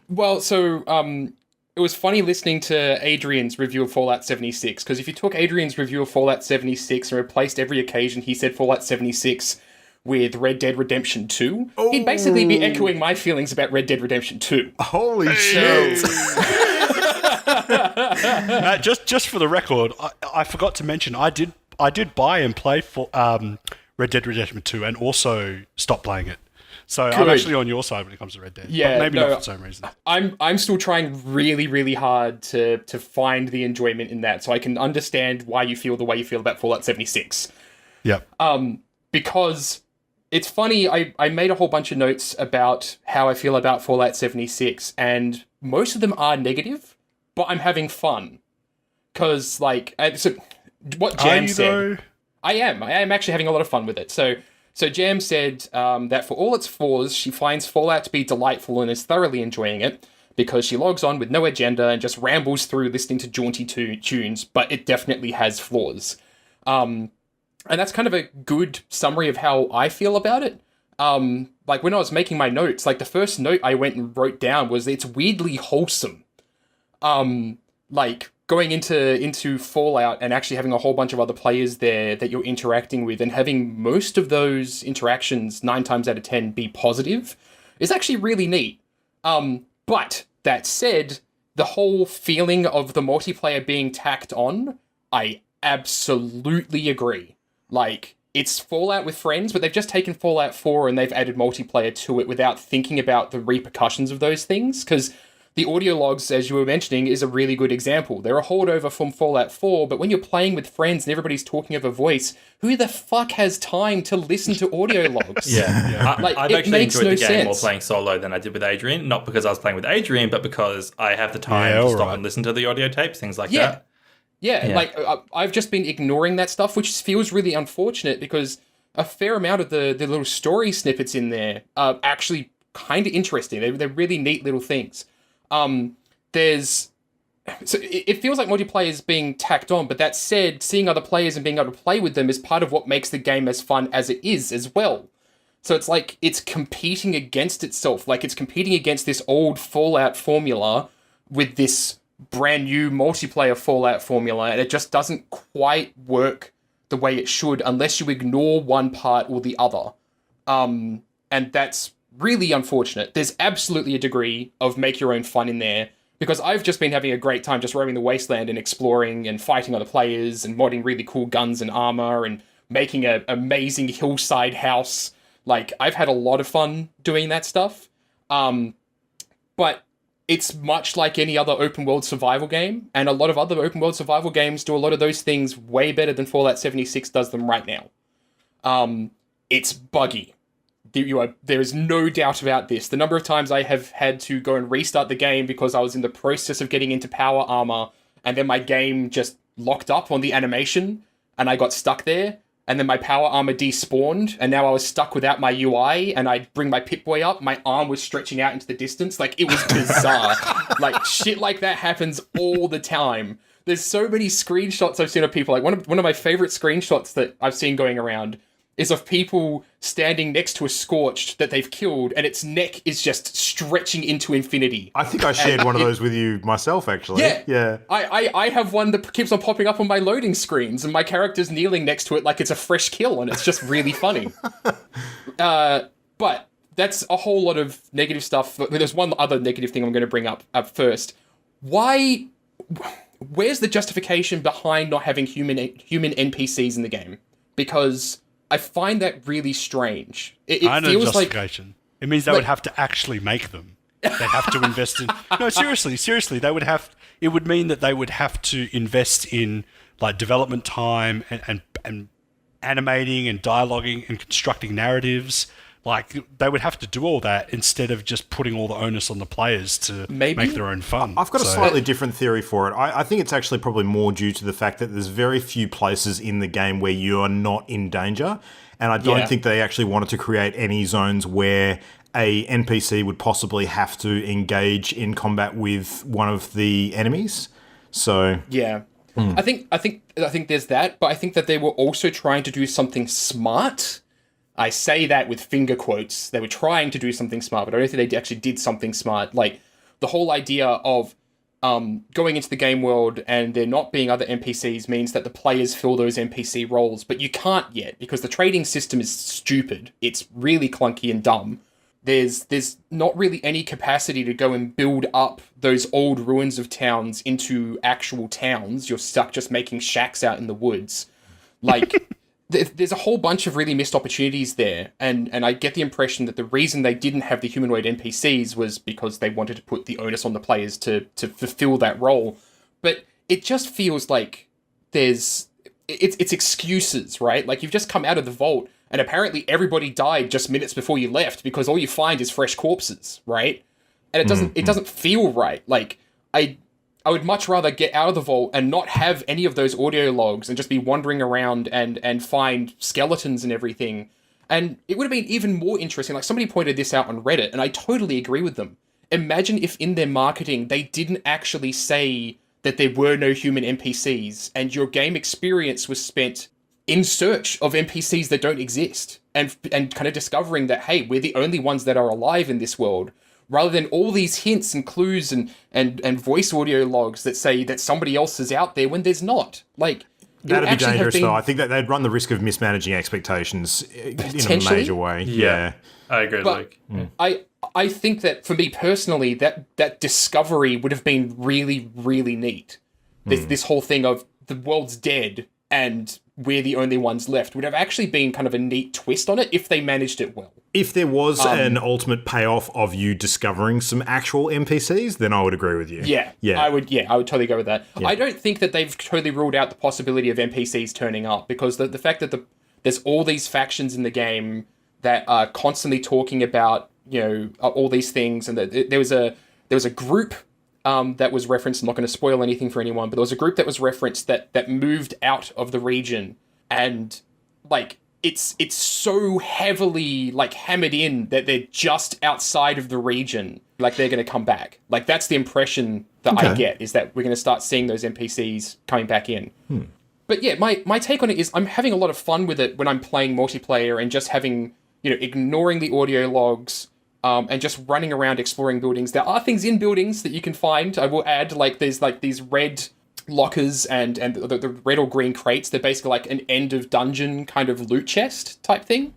Speaker 2: Well, so it was funny listening to Adrian's review of Fallout 76, because if you took Adrian's review of Fallout 76 and replaced every occasion he said Fallout 76 with Red Dead Redemption 2, he'd basically be echoing my feelings about Red Dead Redemption 2.
Speaker 1: Holy shit.
Speaker 3: Just for the record, I forgot to mention I did buy and play for Red Dead Redemption 2 and also stopped playing it. So I'm actually on your side when it comes to Red Dead.
Speaker 2: Yeah,
Speaker 3: but maybe not for the same reason.
Speaker 2: I'm still trying really, really hard to find the enjoyment in that, so I can understand why you feel the way you feel about Fallout 76.
Speaker 3: Yep.
Speaker 2: Because it's funny, I made a whole bunch of notes about how I feel about Fallout 76, and most of them are negative, but I'm having fun. Because, like, so what Jam said... Though? I am actually having a lot of fun with it. So Jam said that for all its flaws, she finds Fallout to be delightful and is thoroughly enjoying it, because she logs on with no agenda and just rambles through listening to jaunty tunes, but it definitely has flaws. And that's kind of a good summary of how I feel about it. Like, when I was making my notes, like, the first note I went and wrote down was it's weirdly wholesome. Like, going into Fallout and actually having a whole bunch of other players there that you're interacting with and having most of those interactions 9 times out of 10 be positive is actually really neat. But that said, the whole feeling of the multiplayer being tacked on, I absolutely agree. Like, it's Fallout with friends, but they've just taken Fallout 4 and they've added multiplayer to it without thinking about the repercussions of those things, because the audio logs, as you were mentioning, is a really good example. They're a holdover from Fallout 4, but when you're playing with friends and everybody's talking over voice, who the fuck has time to listen to audio logs?
Speaker 4: Yeah.
Speaker 2: Like,
Speaker 4: I've
Speaker 2: it
Speaker 4: actually
Speaker 2: makes
Speaker 4: enjoyed
Speaker 2: no
Speaker 4: the game more
Speaker 2: sense.
Speaker 4: playing solo than I did with Adrian. Not because I was playing with Adrian, but because I have the time to stop and listen to the audio tapes, things like that.
Speaker 2: Yeah, like, I've just been ignoring that stuff, which feels really unfortunate, because a fair amount of the little story snippets in there are actually kind of interesting. They're really neat little things. So it feels like multiplayer is being tacked on, but that said, seeing other players and being able to play with them is part of what makes the game as fun as it is as well. So it's like it's competing against itself, like it's competing against this old Fallout formula with this brand new multiplayer Fallout formula, and it just doesn't quite work the way it should unless you ignore one part or the other. And that's really unfortunate. There's absolutely a degree of make your own fun in there, because I've just been having a great time just roaming the wasteland and exploring and fighting other players and modding really cool guns and armor and making an amazing hillside house. Like, I've had a lot of fun doing that stuff. But it's much like any other open world survival game, and a lot of other open world survival games do a lot of those things way better than Fallout 76 does them right now. It's buggy. There is no doubt about this. The number of times I have had to go and restart the game because I was in the process of getting into power armor, and then my game just locked up on the animation, and I got stuck there, and then my power armor despawned, and now I was stuck without my UI, and I'd bring my Pip-Boy up, my arm was stretching out into the distance. Like, it was bizarre. Like, shit like that happens all the time. There's so many screenshots I've seen of people. Like, one of my favorite screenshots that I've seen going around is of people standing next to a Scorched that they've killed, and its neck is just stretching into infinity.
Speaker 1: I think I shared one of those with you myself, actually.
Speaker 2: Yeah. I have one that keeps on popping up on my loading screens, and my character's kneeling next to it like it's a fresh kill, and it's just really funny. But that's a whole lot of negative stuff. There's one other negative thing I'm going to bring up first. Where's the justification behind not having human NPCs in the game? Because I find that really strange. It
Speaker 3: I know
Speaker 2: feels
Speaker 3: justification.
Speaker 2: like
Speaker 3: it means they would have to actually make them. They have to invest in. No, seriously, they would have. It would mean that they would have to invest in like development time and animating and dialoguing and constructing narratives. Like, they would have to do all that instead of just putting all the onus on the players to make their own fun.
Speaker 1: I've got a slightly different theory for it. I think it's actually probably more due to the fact that there's very few places in the game where you are not in danger. And I don't think they actually wanted to create any zones where a NPC would possibly have to engage in combat with one of the enemies. So
Speaker 2: yeah. I think there's that, but I think that they were also trying to do something smart. I say that with finger quotes. They were trying to do something smart, but I don't think they actually did something smart. Like, the whole idea of going into the game world and there not being other NPCs means that the players fill those NPC roles, but you can't yet because the trading system is stupid. It's really clunky and dumb. There's not really any capacity to go and build up those old ruins of towns into actual towns. You're stuck just making shacks out in the woods. Like... There's a whole bunch of really missed opportunities there, and I get the impression that the reason they didn't have the humanoid NPCs was because they wanted to put the onus on the players to fulfill that role. But it just feels like it's excuses, right? Like, you've just come out of the vault, and apparently everybody died just minutes before you left because all you find is fresh corpses, right? And it doesn't feel right. Like, I would much rather get out of the vault and not have any of those audio logs and just be wandering around and find skeletons and everything. And it would have been even more interesting. Like, somebody pointed this out on Reddit, and I totally agree with them. Imagine if in their marketing they didn't actually say that there were no human NPCs, and your game experience was spent in search of NPCs that don't exist, and kind of discovering that, hey, we're the only ones that are alive in this world. Rather than all these hints and clues and voice audio logs that say that somebody else is out there when there's not. Like,
Speaker 1: that'd be dangerous, though. I think that they'd run the risk of mismanaging expectations in a major way.
Speaker 4: Yeah. I agree.
Speaker 2: But I think that, for me personally, that discovery would have been really, really neat. This whole thing of the world's dead and we're the only ones left would have actually been kind of a neat twist on it if they managed it well.
Speaker 1: If there was an ultimate payoff of you discovering some actual NPCs, then I would agree with you.
Speaker 2: Yeah. I would totally go with that. Yeah. I don't think that they've totally ruled out the possibility of NPCs turning up, because the fact that there's all these factions in the game that are constantly talking about, all these things, and that there was a group that was referenced. I'm not going to spoil anything for anyone, but there was a group that was referenced that moved out of the region, and like it's so heavily like hammered in that they're just outside of the region. Like, they're going to come back. Like, that's the impression that I get, is that we're going to start seeing those NPCs coming back in. But yeah, my take on it is I'm having a lot of fun with it when I'm playing multiplayer and just having, ignoring the audio logs. And just running around exploring buildings. There are things in buildings that you can find. I will add, like, there's like these red lockers and the red or green crates. They're basically like an end of dungeon kind of loot chest type thing.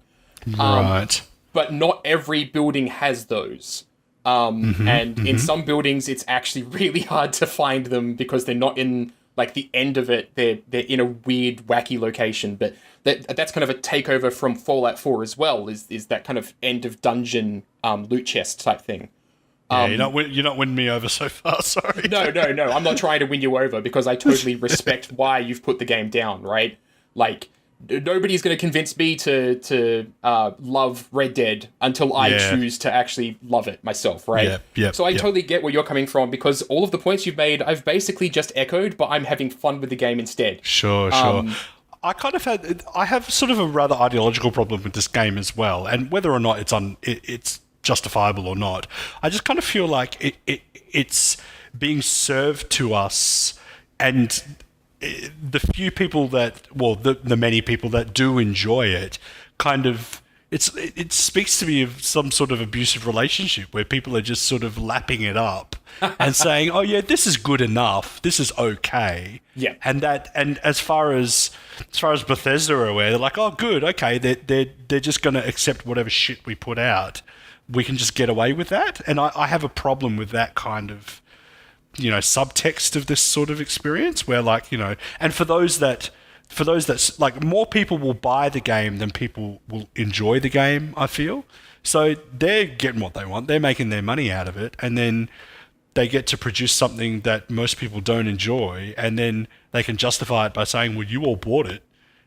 Speaker 3: Right.
Speaker 2: But not every building has those. In some buildings, it's actually really hard to find them because they're not in like the end of it. They're in a weird, wacky location. But that's kind of a takeover from Fallout 4 as well, is that kind of end of dungeon loot chest type thing.
Speaker 3: Yeah, you're not winning me over so far. Sorry.
Speaker 2: No. I'm not trying to win you over because I totally respect why you've put the game down, right? Like, nobody's going to convince me to love Red Dead until I choose to actually love it myself, right? So I totally get where you're coming from because all of the points you've made, I've basically just echoed, but I'm having fun with the game instead.
Speaker 3: Sure. I have sort of a rather ideological problem with this game as well, and whether or not it's justifiable or not, I just kind of feel like it's being served to us, and the few people the many people that do enjoy it, kind of, it speaks to me of some sort of abusive relationship where people are just sort of lapping it up and saying, "Oh yeah, this is good enough. This is okay."
Speaker 2: Yeah.
Speaker 3: And as far as Bethesda are aware, they're like, "Oh, good, okay." They're just going to accept whatever shit we put out. We can just get away with that, and I have a problem with that kind of, subtext of this sort of experience where, like, and for those that like, more people will buy the game than people will enjoy the game, I feel. So they're getting what they want. They're making their money out of it, and then they get to produce something that most people don't enjoy, and then they can justify it by saying, "Well, you all bought it."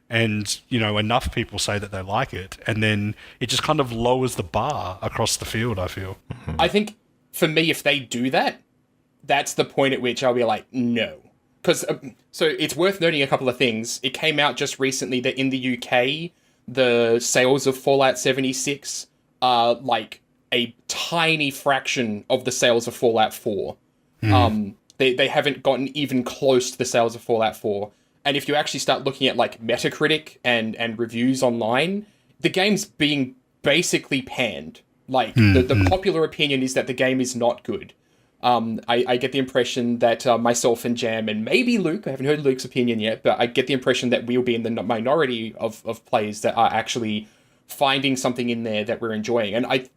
Speaker 3: And, enough people say that they like it, and then it just kind of lowers the bar across the field, I feel.
Speaker 2: I think, for me, if they do that, that's the point at which I'll be like, no. Because, so it's worth noting a couple of things. It came out just recently that in the UK, the sales of Fallout 76 are like a tiny fraction of the sales of Fallout 4. They haven't gotten even close to the sales of Fallout 4. And if you actually start looking at, like, Metacritic and reviews online, the game's being basically panned. Like, the popular opinion is that the game is not good. I get the impression that myself and Jam and maybe Luke, I haven't heard Luke's opinion yet, but I get the impression that we'll be in the minority of players that are actually finding something in there that we're enjoying. And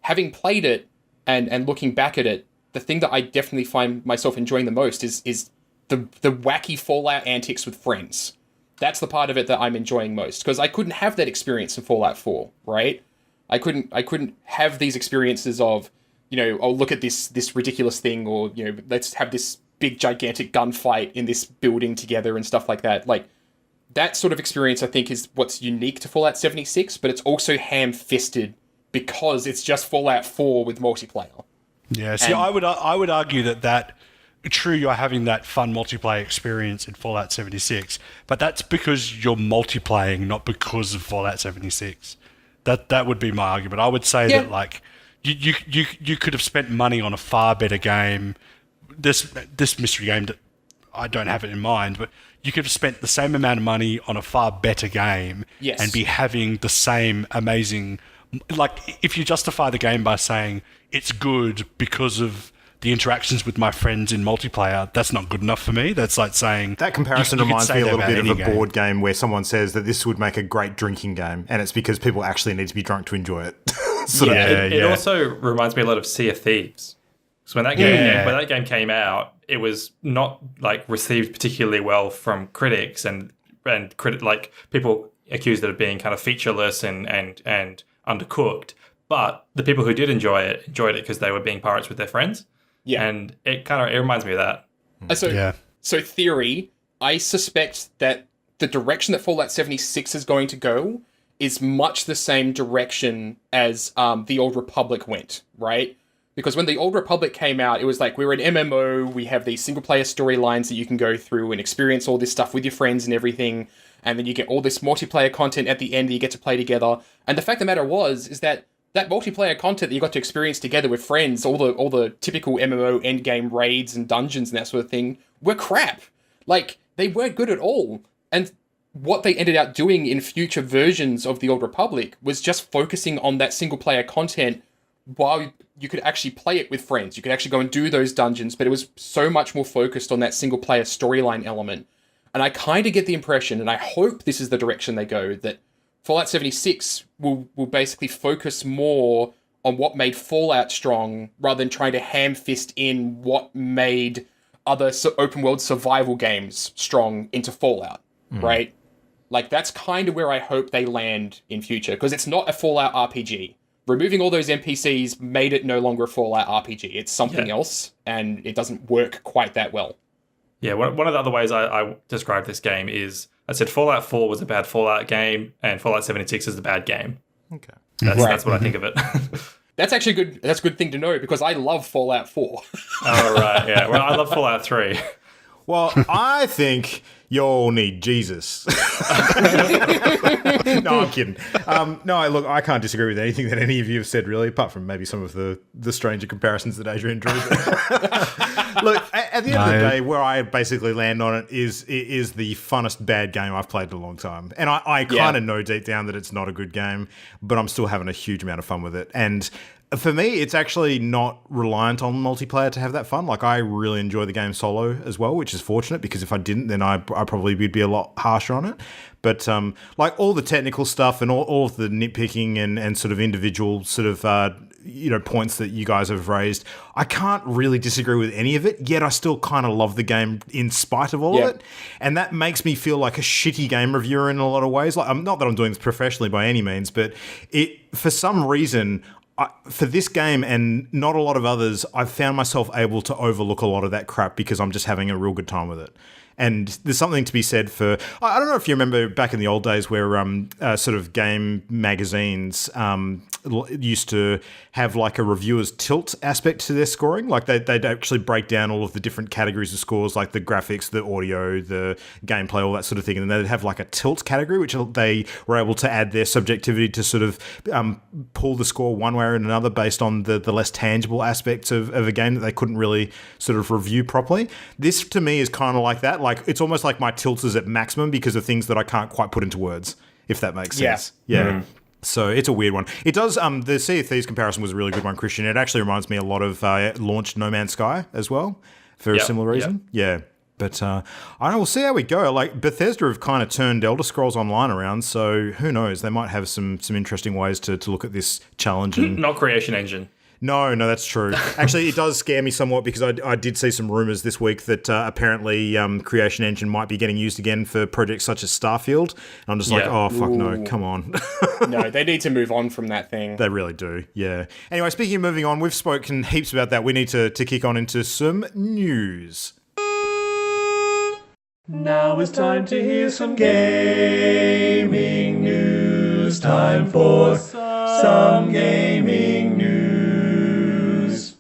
Speaker 2: having played it and looking back at it, the thing that I definitely find myself enjoying the most is the wacky Fallout antics with friends. That's the part of it that I'm enjoying most, because I couldn't have that experience in Fallout 4, right? I couldn't have these experiences of, oh, look at this ridiculous thing, or, let's have this big gigantic gunfight in this building together and stuff like that. Like, that sort of experience, I think, is what's unique to Fallout 76, but it's also ham-fisted because it's just Fallout 4 with multiplayer.
Speaker 3: Yeah, see, I would argue that true, you're having that fun multiplayer experience in Fallout 76, but that's because you're multiplaying, not because of Fallout 76. That would be my argument. I would say that, like, you could have spent money on a far better game. This mystery game, that I don't have it in mind, but you could have spent the same amount of money on a far better game, and be having the same amazing, like, if you justify the game by saying it's good because of the interactions with my friends in multiplayer, that's not good enough for me. That's like saying...
Speaker 1: That comparison reminds me a little bit of a board game where someone says that this would make a great drinking game, and it's because people actually need to be drunk to enjoy it.
Speaker 4: It also reminds me a lot of Sea of Thieves. So when that game came out, it was not, like, received particularly well from critics, and like, people accused it of being kind of featureless and undercooked. But the people who did enjoyed it because they were being pirates with their friends. Yeah. And it reminds me of that.
Speaker 2: So theory, I suspect that the direction that Fallout 76 is going to go is much the same direction as the Old Republic went, right? Because when the Old Republic came out, it was like, we're an MMO, we have these single-player storylines that you can go through and experience all this stuff with your friends and everything, and then you get all this multiplayer content at the end that you get to play together. And the fact of the matter is that multiplayer content that you got to experience together with friends, all the typical MMO endgame raids and dungeons and that sort of thing, were crap. Like, they weren't good at all. And what they ended up doing in future versions of the Old Republic was just focusing on that single-player content while you could actually play it with friends. You could actually go and do those dungeons, but it was so much more focused on that single-player storyline element. And I kind of get the impression, and I hope this is the direction they go, that Fallout 76 will basically focus more on what made Fallout strong rather than trying to ham-fist in what made other open-world survival games strong into Fallout, right? Like, that's kind of where I hope they land in future, because it's not a Fallout RPG, removing all those NPCs made it no longer a Fallout RPG. It's something else, and it doesn't work quite that well.
Speaker 4: Yeah, one of the other ways I described this game is I said Fallout 4 was a bad Fallout game, and Fallout 76 is a bad game.
Speaker 1: Okay.
Speaker 4: That's what I think of it.
Speaker 2: That's actually good. That's a good thing to know because I love Fallout 4.
Speaker 4: Oh, right, yeah. Well, I love Fallout 3.
Speaker 1: Well, I think you all need Jesus. No, I'm kidding. No, look, I can't disagree with anything that any of you have said, really, apart from maybe some of the stranger comparisons that Adrian drew. Look, at the end of the day, where I basically land on it is the funnest bad game I've played in a long time. And I kind of know deep down that it's not a good game, but I'm still having a huge amount of fun with it. And for me, it's actually not reliant on multiplayer to have that fun. Like, I really enjoy the game solo as well, which is fortunate because if I didn't, then I probably would be a lot harsher on it. But like all the technical stuff and all of the nitpicking and sort of individual sort of points that you guys have raised, I can't really disagree with any of it. Yet I still kind of love the game in spite of all of it, and that makes me feel like a shitty game reviewer in a lot of ways. Like, not that I'm doing this professionally by any means, but for some reason, for this game and not a lot of others, I've found myself able to overlook a lot of that crap because I'm just having a real good time with it. And there's something to be said for, I don't know if you remember back in the old days where sort of game magazines used to have like a reviewer's tilt aspect to their scoring. Like they'd actually break down all of the different categories of scores, like the graphics, the audio, the gameplay, all that sort of thing. And then they'd have like a tilt category, which they were able to add their subjectivity to sort of pull the score one way or another based on the less tangible aspects of a game that they couldn't really sort of review properly. This to me is kind of like that. Like, it's almost like my tilt is at maximum because of things that I can't quite put into words, if that makes sense. Yeah. Mm. So it's a weird one. It does, the Sea of Thieves comparison was a really good one, Christian. It actually reminds me a lot of launched No Man's Sky as well, for a similar reason. Yeah. But I don't know, we'll see how we go. Like, Bethesda have kind of turned Elder Scrolls Online around, so who knows? They might have some interesting ways to look at this challenge. And
Speaker 4: not Creation Engine.
Speaker 1: No, that's true. Actually, it does scare me somewhat because I did see some rumors this week that apparently Creation Engine might be getting used again for projects such as Starfield. And I'm just like, oh, fuck no, come on.
Speaker 2: No, they need to move on from that thing.
Speaker 1: They really do, yeah. Anyway, speaking of moving on, we've spoken heaps about that. We need to kick on into some news.
Speaker 5: Now it's time to hear some gaming news. Time for some gaming news.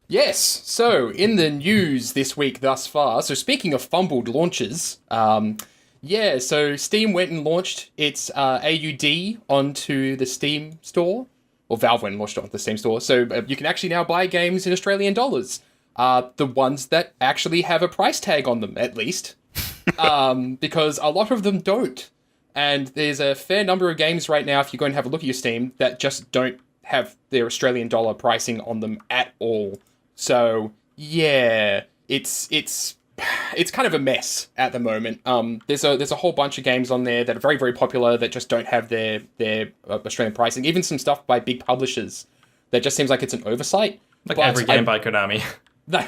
Speaker 2: Yes, so in the news this week thus far, so speaking of fumbled launches, so Steam went and launched its AUD onto the Steam store, or Valve went and launched it onto the Steam store, so you can actually now buy games in Australian dollars. The ones that actually have a price tag on them, at least, because a lot of them don't. And there's a fair number of games right now, if you go and have a look at your Steam, that just don't have their Australian dollar pricing on them at all. So yeah, it's kind of a mess at the moment. There's a whole bunch of games on there that are very, very popular that just don't have their Australian pricing. Even some stuff by big publishers that just seems like it's an oversight.
Speaker 4: Like every game by Konami.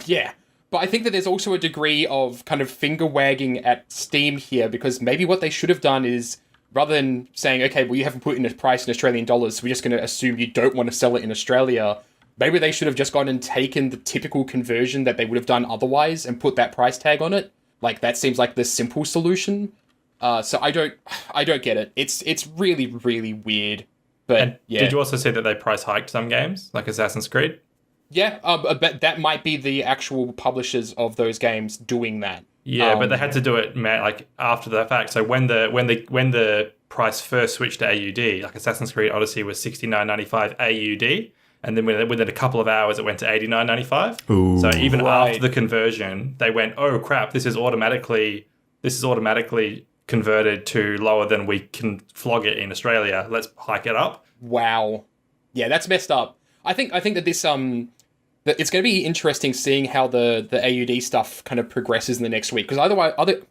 Speaker 2: Yeah. But I think that there's also a degree of kind of finger wagging at Steam here, because maybe what they should have done is, rather than saying, okay, well, you haven't put in a price in Australian dollars, so we're just going to assume you don't want to sell it in Australia, maybe they should have just gone and taken the typical conversion that they would have done otherwise and put that price tag on it. Like, that seems like the simple solution. So I don't get it. It's really, really weird. But
Speaker 4: and did you also see that they price hiked some games, like Assassin's Creed?
Speaker 2: Yeah, but that might be the actual publishers of those games doing that.
Speaker 4: Yeah, but they had to do it like after the fact. So when the price first switched to AUD, like Assassin's Creed Odyssey was $69.95 AUD, and then within a couple of hours it went to $89.95. So even after the conversion, they went, oh crap, this is automatically converted to lower than we can flog it in Australia. Let's hike it up. Wow.
Speaker 2: Yeah, that's messed up. I think that this that it's going to be interesting seeing how the AUD stuff kind of progresses in the next week, because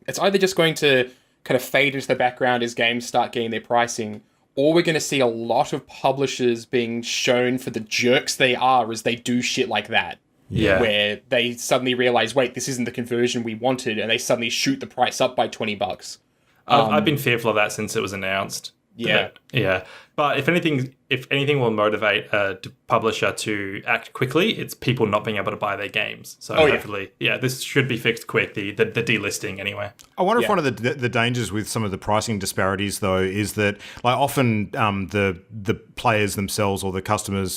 Speaker 2: it's either just going to kind of fade into the background as games start getting their pricing, or we're going to see a lot of publishers being shown for the jerks they are as they do shit like that.
Speaker 4: Yeah.
Speaker 2: Where they suddenly realize, wait, this isn't the conversion we wanted, and they suddenly shoot the price up by $20.
Speaker 4: I've been fearful of that since it was announced.
Speaker 2: Yeah.
Speaker 4: Yeah. But if anything will motivate a publisher to act quickly, it's people not being able to buy their games. So hopefully, this should be fixed quick. The delisting anyway.
Speaker 1: I wonder if one of the dangers with some of the pricing disparities, though, is that like often the players themselves or the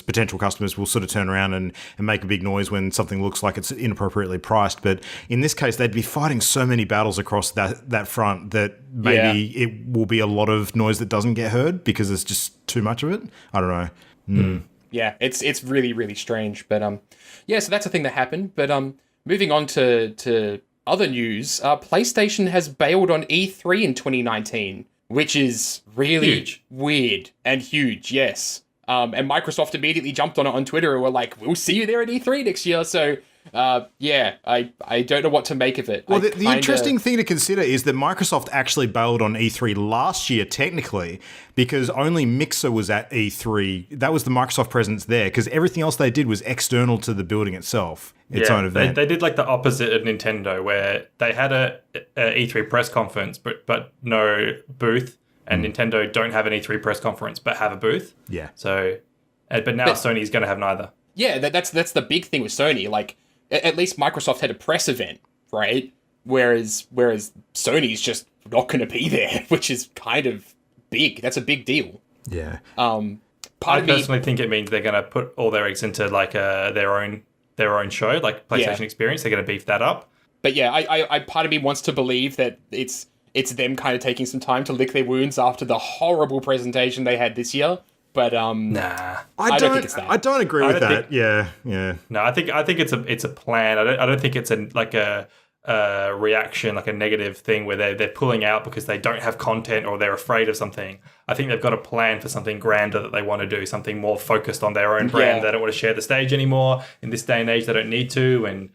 Speaker 1: potential customers will sort of turn around and make a big noise when something looks like it's inappropriately priced. But in this case, they'd be fighting so many battles across that front that maybe it will be a lot of noise that doesn't get heard because there's just too much of it. I don't know.
Speaker 2: Yeah, it's really, really strange. But so that's a thing that happened. But moving on to other news, PlayStation has bailed on E3 in 2019, which is really weird and huge, yes. And Microsoft immediately jumped on it on Twitter and were like, we'll see you there at E3 next year. So I don't know what to make of it.
Speaker 1: Well, the interesting thing to consider is that Microsoft actually bailed on E3 last year, technically, because only Mixer was at E3. That was the Microsoft presence there, because everything else they did was external to the building itself, its own event.
Speaker 4: They did like the opposite of Nintendo, where they had a E3 press conference, but no booth, and Nintendo don't have an E3 press conference, but have a booth.
Speaker 1: Yeah.
Speaker 4: So, but now Sony's going to have neither.
Speaker 2: Yeah, that's the big thing with Sony. Like, at least Microsoft had a press event, right? Whereas Sony's just not going to be there, which is kind of big. That's a big deal.
Speaker 1: Yeah.
Speaker 2: I
Speaker 4: personally think it means they're going to put all their eggs into like their own show, like PlayStation Experience. They're going to beef that up.
Speaker 2: But yeah, I part of me wants to believe that it's them kind of taking some time to lick their wounds after the horrible presentation they had this year. But
Speaker 4: nah,
Speaker 1: I don't think
Speaker 2: it's that.
Speaker 1: I don't agree with that. Yeah.
Speaker 4: No, I think it's a plan. I don't think it's a reaction, like a negative thing where they're pulling out because they don't have content or they're afraid of something. I think they've got a plan for something grander that they want to do, something more focused on their own brand. They don't want to share the stage anymore in this day and age. They don't need to, and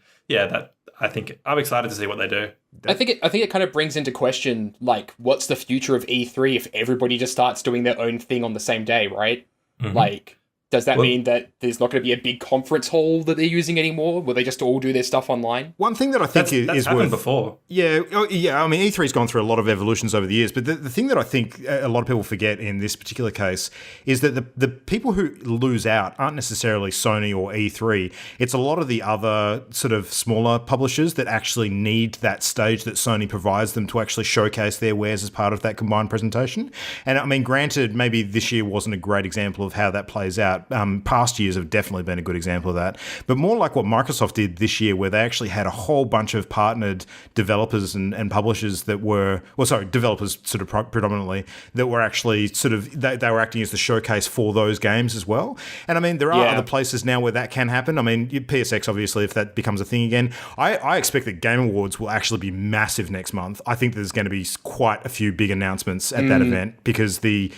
Speaker 4: I think I'm excited to see what they do.
Speaker 2: I think it kind of brings into question, like, what's the future of E3 if everybody just starts doing their own thing on the same day, right? Mm-hmm. Like, does that mean that there's not going to be a big conference hall that they're using anymore? Will they just all do their stuff online?
Speaker 1: One thing that I think is
Speaker 4: happened
Speaker 1: worth...
Speaker 4: before.
Speaker 1: Yeah. I mean, E3's gone through a lot of evolutions over the years, but the thing that I think a lot of people forget in this particular case is that the people who lose out aren't necessarily Sony or E3. It's a lot of the other sort of smaller publishers that actually need that stage that Sony provides them to actually showcase their wares as part of that combined presentation. And I mean, granted, maybe this year wasn't a great example of how that plays out. Past years have definitely been a good example of that. But more like what Microsoft did this year, where they actually had a whole bunch of partnered developers and publishers that were, developers sort of predominantly, that were actually sort of, they were acting as the showcase for those games as well. And I mean, there are other places now where that can happen. I mean, PSX, obviously, if that becomes a thing again. I expect that Game Awards will actually be massive next month. I think there's going to be quite a few big announcements at that event, because the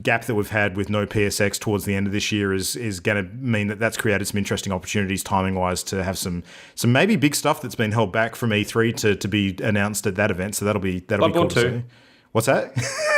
Speaker 1: gap that we've had with no PSX towards the end of this year is going to mean that that's created some interesting opportunities timing wise to have some maybe big stuff that's been held back from E3 to be announced at that event. So that'll be cool to see. What's that?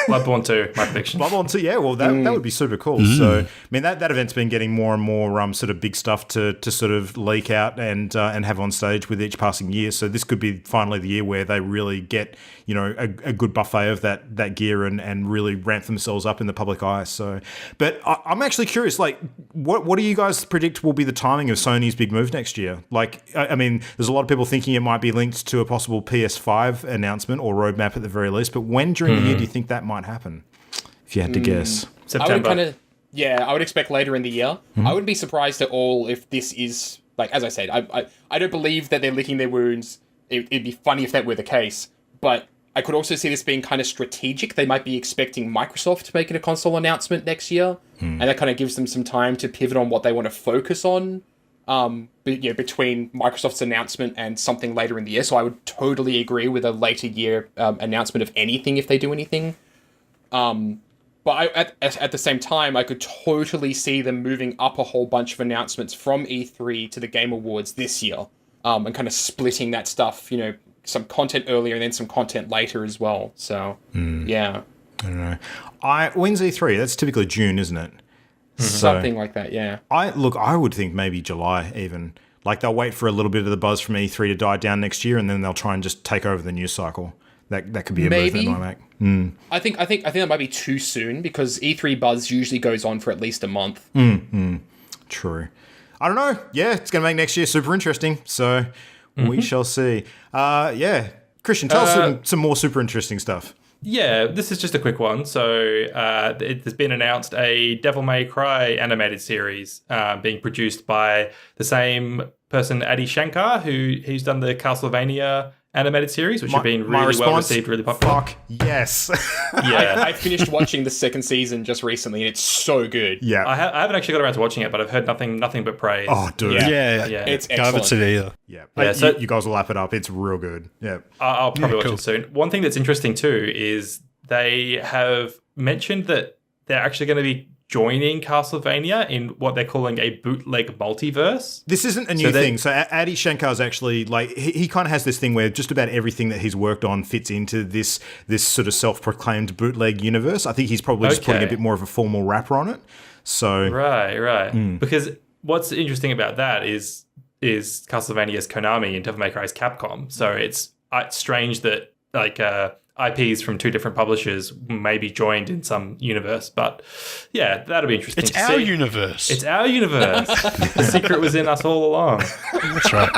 Speaker 4: Bloodborne 2, my prediction.
Speaker 1: Bloodborne 2, yeah. Well, that would be super cool. So, I mean, that event's been getting more and more sort of big stuff to sort of leak out and have on stage with each passing year. So this could be finally the year where they really get, a good buffet of that gear and really ramp themselves up in the public eye. So, but I'm actually curious, like, what do you guys predict will be the timing of Sony's big move next year? Like, I mean, there's a lot of people thinking it might be linked to a possible PS5 announcement or roadmap at the very least. But when during the year do you think that might happen, if you had to guess?
Speaker 4: September.
Speaker 2: I would expect later in the year. I wouldn't be surprised at all if this is, like, as I said, I don't believe that they're licking their wounds. It'd be funny if that were the case, but I could also see this being kind of strategic. They might be expecting Microsoft to make a console announcement next year, and that kind of gives them some time to pivot on what they want to focus on. Between Microsoft's announcement and something later in the year. So I would totally agree with a later year announcement of anything if they do anything. But at the same time, I could totally see them moving up a whole bunch of announcements from E3 to the Game Awards this year, and kind of splitting that stuff, some content earlier and then some content later as well. So, yeah.
Speaker 1: I don't know. When's E3? That's typically June, isn't it?
Speaker 2: Something like that, yeah.
Speaker 1: I would think maybe July even. Like, they'll wait for a little bit of the buzz from E3 to die down next year, and then they'll try and just take over the news cycle. That could be a
Speaker 2: Maybe.
Speaker 1: movement by Mac.
Speaker 2: I think that might be too soon because E3 buzz usually goes on for at least a month.
Speaker 1: True. I don't know. Yeah, it's going to make next year super interesting. So we shall see. Christian, tell us some more super interesting stuff.
Speaker 4: Yeah, this is just a quick one. So it has been announced a Devil May Cry animated series being produced by the same person, Adi Shankar, who's done the Castlevania animated series, which have been really well received, really popular.
Speaker 1: Fuck yes.
Speaker 4: Yeah,
Speaker 2: I finished watching the second season just recently, and it's so good.
Speaker 1: Yeah.
Speaker 4: I haven't actually got around to watching it, but I've heard nothing but praise.
Speaker 1: Oh, dude.
Speaker 2: Yeah.
Speaker 3: Yeah.
Speaker 2: It's
Speaker 3: I haven't
Speaker 2: excellent.
Speaker 3: seen it either.
Speaker 1: Yeah.
Speaker 4: So-
Speaker 1: you guys will lap it up. It's real good. Yeah.
Speaker 4: I'll probably watch
Speaker 3: cool.
Speaker 4: it soon. One thing that's interesting too is they have mentioned that they're actually going to be joining Castlevania in what they're calling a bootleg multiverse.
Speaker 1: This isn't a new thing. So Adi Shankar's actually like he kind of has this thing where just about everything that he's worked on fits into this sort of self-proclaimed bootleg universe. I think he's probably just putting a bit more of a formal wrapper on it. So
Speaker 4: Right. Because what's interesting about that is Castlevania's Konami and Devil May Cry's Capcom. So it's strange that like IPs from two different publishers may be joined in some universe, but yeah, that'll be interesting.
Speaker 3: It's our universe.
Speaker 4: It's our universe. The secret was in us all along.
Speaker 3: That's right.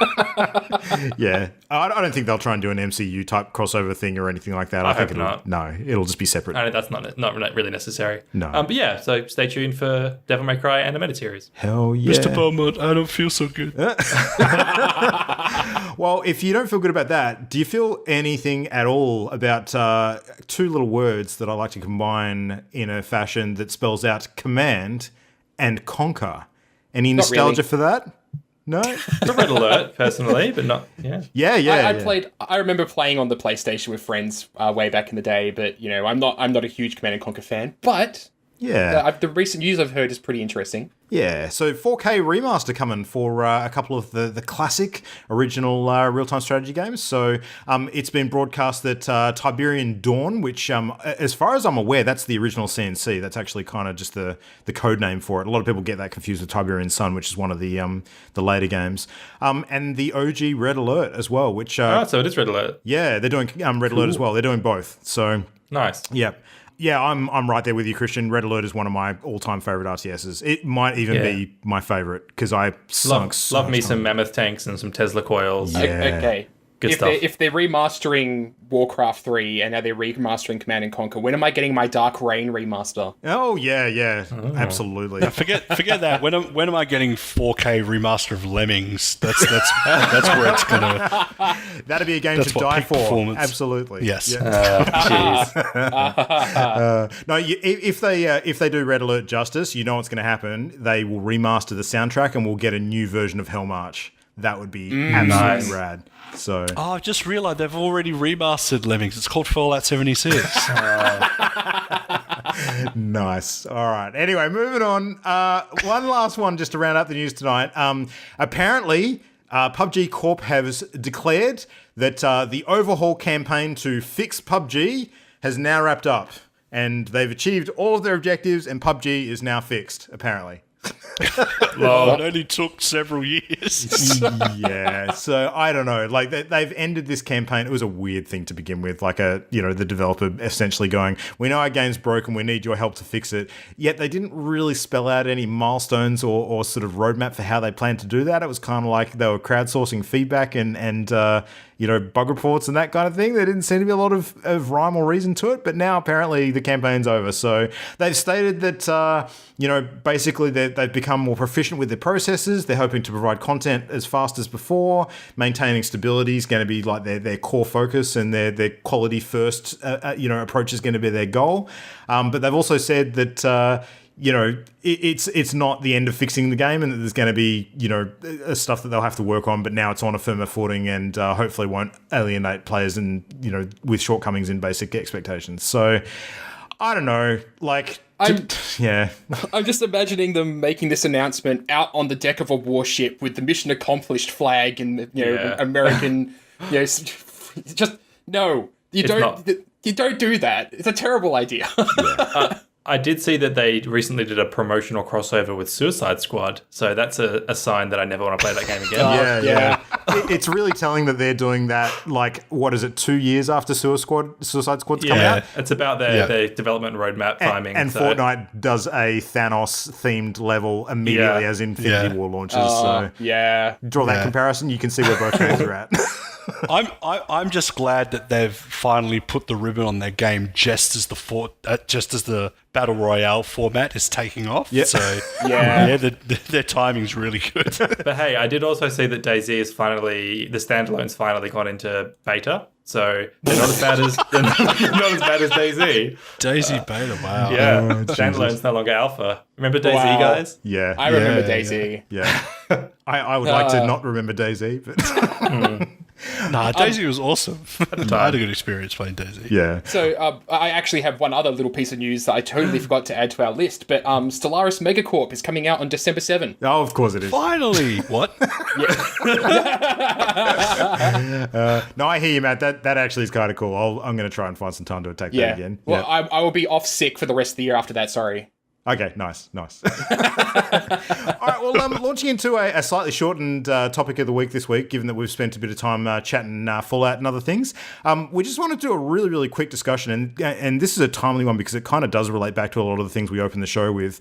Speaker 1: yeah, I don't think they'll try and do an MCU type crossover thing or anything like that. I think
Speaker 4: hope not.
Speaker 1: No, it'll just be separate.
Speaker 4: I know that's not really necessary.
Speaker 1: No.
Speaker 4: But yeah, so stay tuned for Devil May Cry animated series.
Speaker 1: Hell yeah.
Speaker 3: Mr. Beaumont, I don't feel so good.
Speaker 1: Well, if you don't feel good about that, do you feel anything at all about two little words that I like to combine in a fashion that spells out command and conquer? Any nostalgia for that? No?
Speaker 4: Not Red Alert, personally, but not, yeah.
Speaker 1: Yeah.
Speaker 2: I remember playing on the PlayStation with friends way back in the day, but you know, I'm not a huge Command and Conquer fan. But the recent news I've heard is pretty interesting.
Speaker 1: Yeah, so 4K remaster coming for a couple of the classic original real-time strategy games. So it's been broadcast that Tiberian Dawn, which as far as I'm aware, that's the original CNC. That's actually kind of just the code name for it. A lot of people get that confused with Tiberian Sun, which is one of the later games. And the OG Red Alert as well, which...
Speaker 4: So it is Red Alert.
Speaker 1: Yeah, they're doing Red Alert as well. They're doing both. So...
Speaker 4: Nice.
Speaker 1: Yeah. Yeah, I'm right there with you, Christian. Red Alert is one of my all-time favorite RTSs. It might even be my favorite because I sunk so
Speaker 4: love me
Speaker 1: much
Speaker 4: some
Speaker 1: time.
Speaker 4: mammoth tanks and some Tesla coils.
Speaker 1: Yeah.
Speaker 2: Okay.
Speaker 4: Good stuff.
Speaker 2: If they're remastering Warcraft 3 and now they're remastering Command and Conquer, when am I getting my Dark Reign remaster?
Speaker 1: Oh yeah, absolutely.
Speaker 3: Forget that. When am I getting 4K remaster of Lemmings? That's where it's gonna.
Speaker 1: That'd be a game
Speaker 3: That's
Speaker 1: to
Speaker 3: what
Speaker 1: die
Speaker 3: peak
Speaker 1: for.
Speaker 3: performance.
Speaker 1: Absolutely.
Speaker 3: Yes.
Speaker 1: Yeah.
Speaker 4: Jeez.
Speaker 1: No, if they do Red Alert justice, you know what's going to happen. They will remaster the soundtrack and we'll get a new version of Hell March. That would be absolutely
Speaker 4: nice.
Speaker 1: rad. So
Speaker 3: Oh, I've just realized they've already remastered Lemmings. It's called Fallout 76.
Speaker 1: nice. All right. Anyway, moving on. One last one just to round up the news tonight. Apparently, PUBG Corp has declared that the overhaul campaign to fix PUBG has now wrapped up. And they've achieved all of their objectives and PUBG is now fixed, apparently.
Speaker 3: Well, it only took several years.
Speaker 1: Yeah, so I don't know. Like they've ended this campaign. It was a weird thing to begin with. Like the developer essentially going, "We know our game's broken. We need your help to fix it." Yet they didn't really spell out any milestones or sort of roadmap for how they plan to do that. It was kind of like they were crowdsourcing feedback and bug reports and that kind of thing. There didn't seem to be a lot of rhyme or reason to it. But now apparently the campaign's over. So they've stated that basically they've become more proficient with their processes. They're hoping to provide content as fast as before. Maintaining stability is going to be like their core focus, and their quality first approach is going to be their goal. But they've also said that it's not the end of fixing the game, and that there's going to be stuff that they'll have to work on. But now it's on a firmer footing, and hopefully won't alienate players and with shortcomings in basic expectations. So I don't know, I'm
Speaker 2: just imagining them making this announcement out on the deck of a warship with the mission accomplished flag and American. Just no, you don't do that. It's a terrible idea.
Speaker 4: I did see that they recently did a promotional crossover with Suicide Squad, so that's a sign that I never want to play that game again.
Speaker 1: Yeah. It's really telling that they're doing that, like, what is it, 2 years after Suicide Squad's come out?
Speaker 4: It's about their development roadmap timing.
Speaker 1: And Fortnite does a Thanos-themed level immediately as Infinity War launches. So draw that comparison, you can see where both games are at.
Speaker 3: I'm just glad that they've finally put the ribbon on their game just as the Battle Royale format is taking off.
Speaker 1: Yep.
Speaker 3: So their timing's really good.
Speaker 4: But hey, I did also see that DayZ is the standalone's finally gone into beta. So they're not as bad as DayZ.
Speaker 3: DayZ beta, wow.
Speaker 4: Yeah, standalone's no longer alpha. Remember DayZ, guys?
Speaker 1: Yeah.
Speaker 2: I remember DayZ.
Speaker 1: Yeah. I would like to not remember DayZ, but...
Speaker 3: Nah, DayZ was awesome. I had a good experience playing DayZ.
Speaker 1: Yeah.
Speaker 2: So I actually have one other little piece of news that I totally forgot to add to our list, but Stellaris Megacorp is coming out on December 7.
Speaker 1: Oh, of course it is.
Speaker 3: Finally! What?
Speaker 1: No, I hear you, Matt. That actually is kind of cool. I'm going to try and find some time to attack that again.
Speaker 2: Well, I will be off sick for the rest of the year after that, sorry.
Speaker 1: Okay, nice. All right, well, launching into a slightly shortened topic of the week this week, given that we've spent a bit of time chatting Fallout and other things, we just want to do a really, really quick discussion, and this is a timely one because it kind of does relate back to a lot of the things we opened the show with,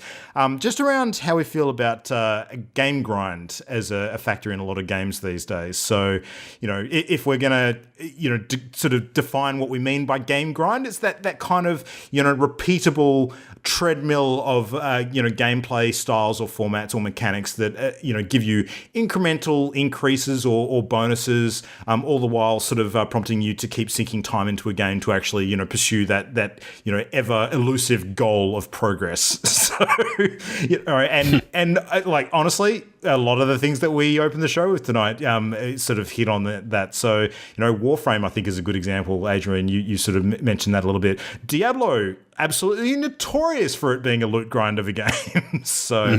Speaker 1: just around how we feel about a game grind as a factor in a lot of games these days. So, if we're going to, sort of define what we mean by game grind, it's that kind of, repeatable treadmill of gameplay styles or formats or mechanics that give you incremental increases or bonuses, all the while sort of prompting you to keep sinking time into a game to actually pursue that ever elusive goal of progress. So and like honestly, a lot of the things that we opened the show with tonight sort of hit on that. So Warframe I think is a good example. Adrian, you sort of mentioned that a little bit. Diablo, absolutely notorious for it being a loot grind of a game. So,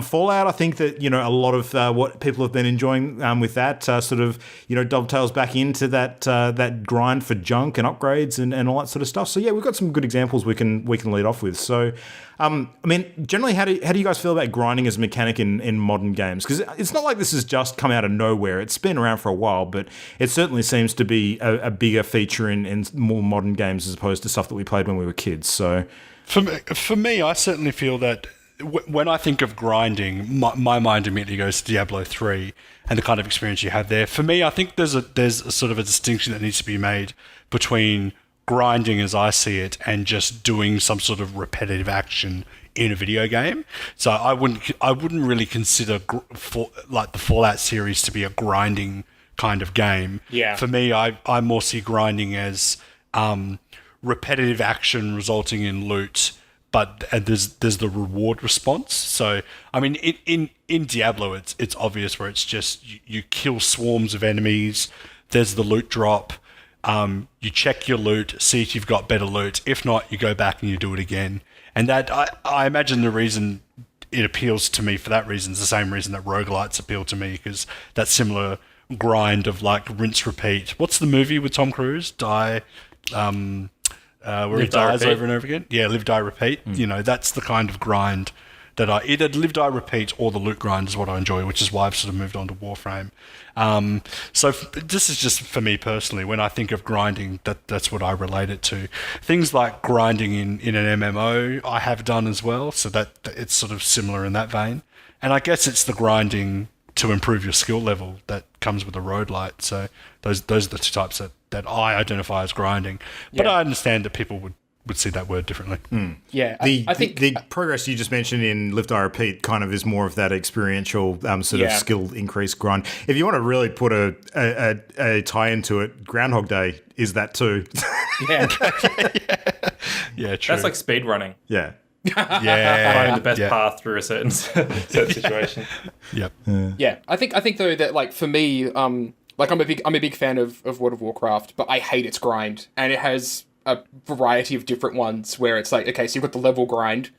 Speaker 1: Fallout, I think that, a lot of what people have been enjoying with that sort of, dovetails back into that grind for junk and upgrades and all that sort of stuff. So, yeah, we've got some good examples we can lead off with. So, generally, how do you guys feel about grinding as a mechanic in modern games? Because it's not like this has just come out of nowhere. It's been around for a while, but it certainly seems to be a bigger feature in more modern games as opposed to stuff that we played when we were kids. So,
Speaker 3: for me, I certainly feel that when I think of grinding, my mind immediately goes to Diablo 3 and the kind of experience you have there. For me, I think there's a sort of a distinction that needs to be made between grinding as I see it and just doing some sort of repetitive action in a video game. So I wouldn't really consider the Fallout series to be a grinding kind of game.
Speaker 2: Yeah.
Speaker 3: For me, I more see grinding as repetitive action resulting in loot, but there's the reward response. So I mean, in Diablo, it's obvious where it's just you kill swarms of enemies. There's the loot drop. You check your loot, see if you've got better loot. If not, you go back and you do it again. And that I imagine the reason it appeals to me for that reason is the same reason that roguelites appeal to me, because that similar grind of like rinse repeat. What's the movie with Tom Cruise? Where he dies over and over again? Yeah, live, die, repeat. That's the kind of grind that I either live, die, repeat, or the loot grind is what I enjoy, which is why I've sort of moved on to Warframe. So this is just for me personally. When I think of grinding, that's what I relate it to. Things like grinding in an MMO, I have done as well, so that it's sort of similar in that vein. And I guess it's the grinding to improve your skill level that comes with a roguelite. So those are the two types that I identify as grinding. But I understand that people would see that word differently.
Speaker 2: Yeah,
Speaker 1: I think the progress you just mentioned in Live, Die, Repeat kind of is more of that experiential sort of skill increase grind. If you want to really put a tie into it, Groundhog Day is that too.
Speaker 2: Yeah.
Speaker 3: Yeah, true.
Speaker 4: That's like speed running.
Speaker 1: Yeah.
Speaker 4: Finding the best path through a certain situation.
Speaker 3: Yep.
Speaker 2: Yeah, I think though that like for me, like I'm a big fan of World of Warcraft, but I hate its grind, and it has a variety of different ones where it's like, okay, so you've got the level grind,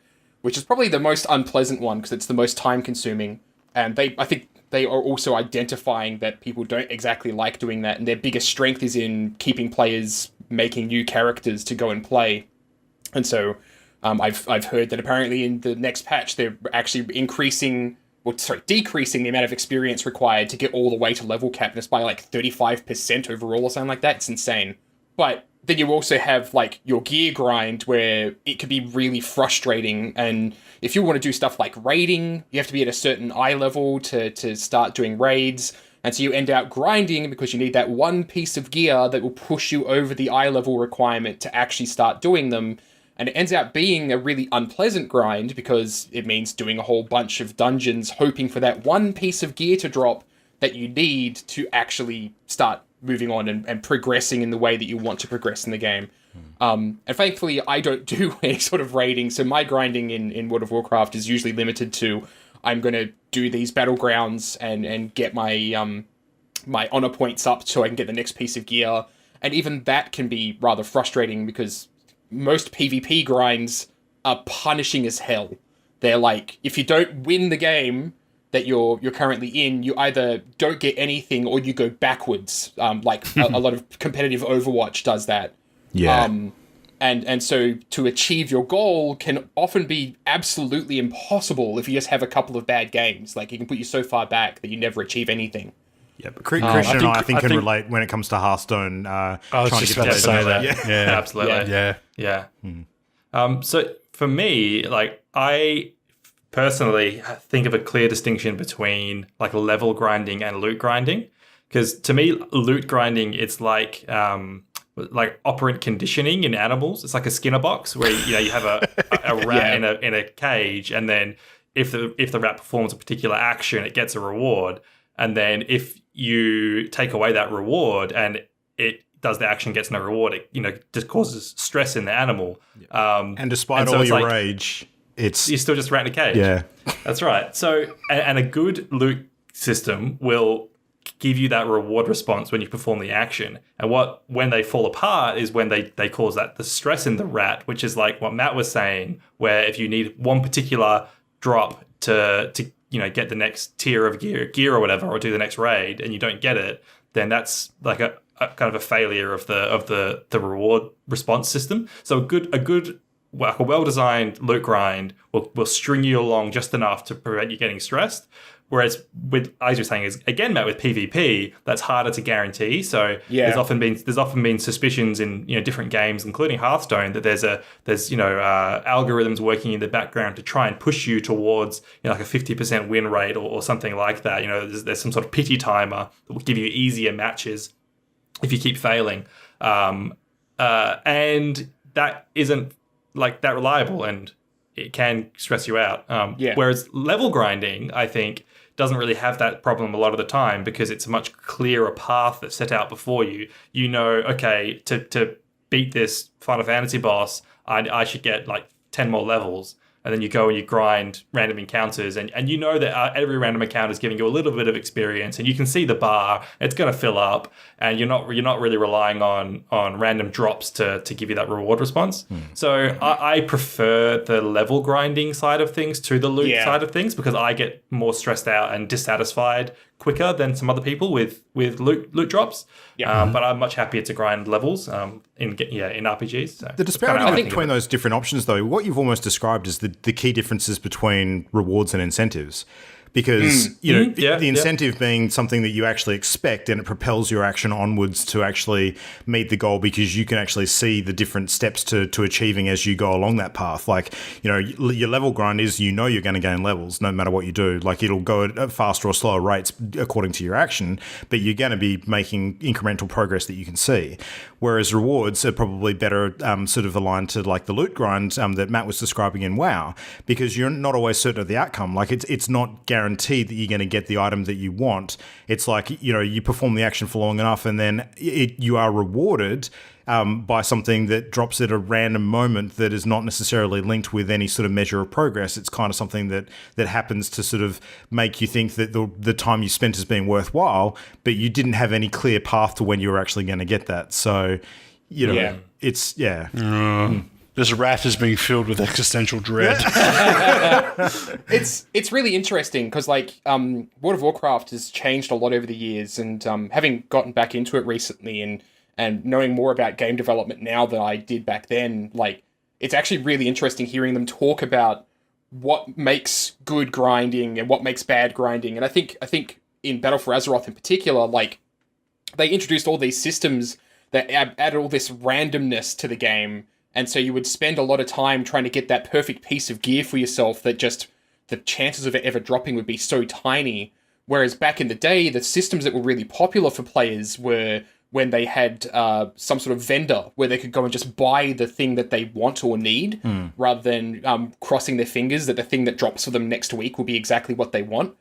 Speaker 2: which is probably the most unpleasant one because it's the most time consuming, and I think they are also identifying that people don't exactly like doing that, and their biggest strength is in keeping players making new characters to go and play. And so I've heard that apparently in the next patch they're actually decreasing the amount of experience required to get all the way to level cap, and it's by like 35% overall or something like that. It's insane. But then you also have like your gear grind where it could be really frustrating, and if you want to do stuff like raiding, you have to be at a certain eye level to start doing raids, and so you end out grinding because you need that one piece of gear that will push you over the eye level requirement to actually start doing them. And it ends up being a really unpleasant grind because it means doing a whole bunch of dungeons hoping for that one piece of gear to drop that you need to actually start moving on and progressing in the way that you want to progress in the game. And thankfully, I don't do any sort of raiding, so my grinding in World of Warcraft is usually limited to I'm going to do these battlegrounds and get my my honor points up so I can get the next piece of gear. And even that can be rather frustrating because most PvP grinds are punishing as hell. They're like, if you don't win the game that you're currently in, you either don't get anything or you go backwards. Like a lot of competitive Overwatch does that.
Speaker 1: Yeah.
Speaker 2: And so to achieve your goal can often be absolutely impossible if you just have a couple of bad games. Like, it can put you so far back that you never achieve anything.
Speaker 1: Yeah, but Christian and I think can relate when it comes to Hearththone.
Speaker 3: I was just about to say that.
Speaker 4: Yeah, absolutely.
Speaker 3: Yeah.
Speaker 4: So for me, like, I personally think of a clear distinction between like level grinding and loot grinding, because to me, loot grinding, it's like operant conditioning in animals. It's like a Skinner box where you have a rat in a cage, and then if the rat performs a particular action, it gets a reward. And then if you take away that reward and it does the action, gets no reward, it just causes stress in the animal.
Speaker 1: And despite all your rage, you're
Speaker 4: still just rat in a cage.
Speaker 1: Yeah,
Speaker 4: that's right. So, and a good loot system will give you that reward response when you perform the action. And when they fall apart is when they cause the stress in the rat, which is like what Matt was saying, where if you need one particular drop to get the next tier of gear or whatever, or do the next raid, and you don't get it, then that's like a kind of a failure of the reward response system. So a well-designed loot grind will string you along just enough to prevent you getting stressed. Whereas as you're saying, is again, Matt, with PvP, that's harder to guarantee. So there's often been suspicions in different games, including Hearthstone, that there's algorithms working in the background to try and push you towards like a 50% win rate or something like that. There's some sort of pity timer that will give you easier matches if you keep failing, and that isn't like that reliable, and it can stress you out. Whereas level grinding, I think, doesn't really have that problem a lot of the time because it's a much clearer path that's set out before you. Okay, to beat this Final Fantasy boss, I should get like 10 more levels. And then you go and you grind random encounters, and that every random encounter is giving you a little bit of experience, and you can see the bar, it's going to fill up, and you're not really relying on random drops to give you that reward response. So I prefer the level grinding side of things to the loot side of things, because I get more stressed out and dissatisfied quicker than some other people with loot drops. But I'm much happier to grind levels in RPGs. So
Speaker 1: the disparity between those different options, though, what you've almost described is the key differences between rewards and incentives. Because, the incentive being something that you actually expect, and it propels your action onwards to actually meet the goal, because you can actually see the different steps to achieving as you go along that path. Like, your level grind is, you're going to gain levels no matter what you do. Like, it'll go at faster or slower rates according to your action, but you're going to be making incremental progress that you can see. Whereas rewards are probably better sort of aligned to like the loot grind that Matt was describing in WoW, because you're not always certain of the outcome. Like, it's not guaranteed that you're going to get the item that you want. It's like, you perform the action for long enough, and then you are rewarded by something that drops at a random moment that is not necessarily linked with any sort of measure of progress. It's kind of something that happens to sort of make you think that the time you spent has been worthwhile, but you didn't have any clear path to when you were actually going to get that. So, it's,
Speaker 3: This rat is being filled with existential dread.
Speaker 2: It's really interesting because World of Warcraft has changed a lot over the years, and having gotten back into it recently and knowing more about game development now than I did back then, like, it's actually really interesting hearing them talk about what makes good grinding and what makes bad grinding. And I think in Battle for Azeroth in particular, like, they introduced all these systems that added all this randomness to the game. And so you would spend a lot of time trying to get that perfect piece of gear for yourself that just the chances of it ever dropping would be so tiny. Whereas back in the day, the systems that were really popular for players were when they had some sort of vendor where they could go and just buy the thing that they want or need, rather than crossing their fingers that the thing that drops for them next week will be exactly what they want.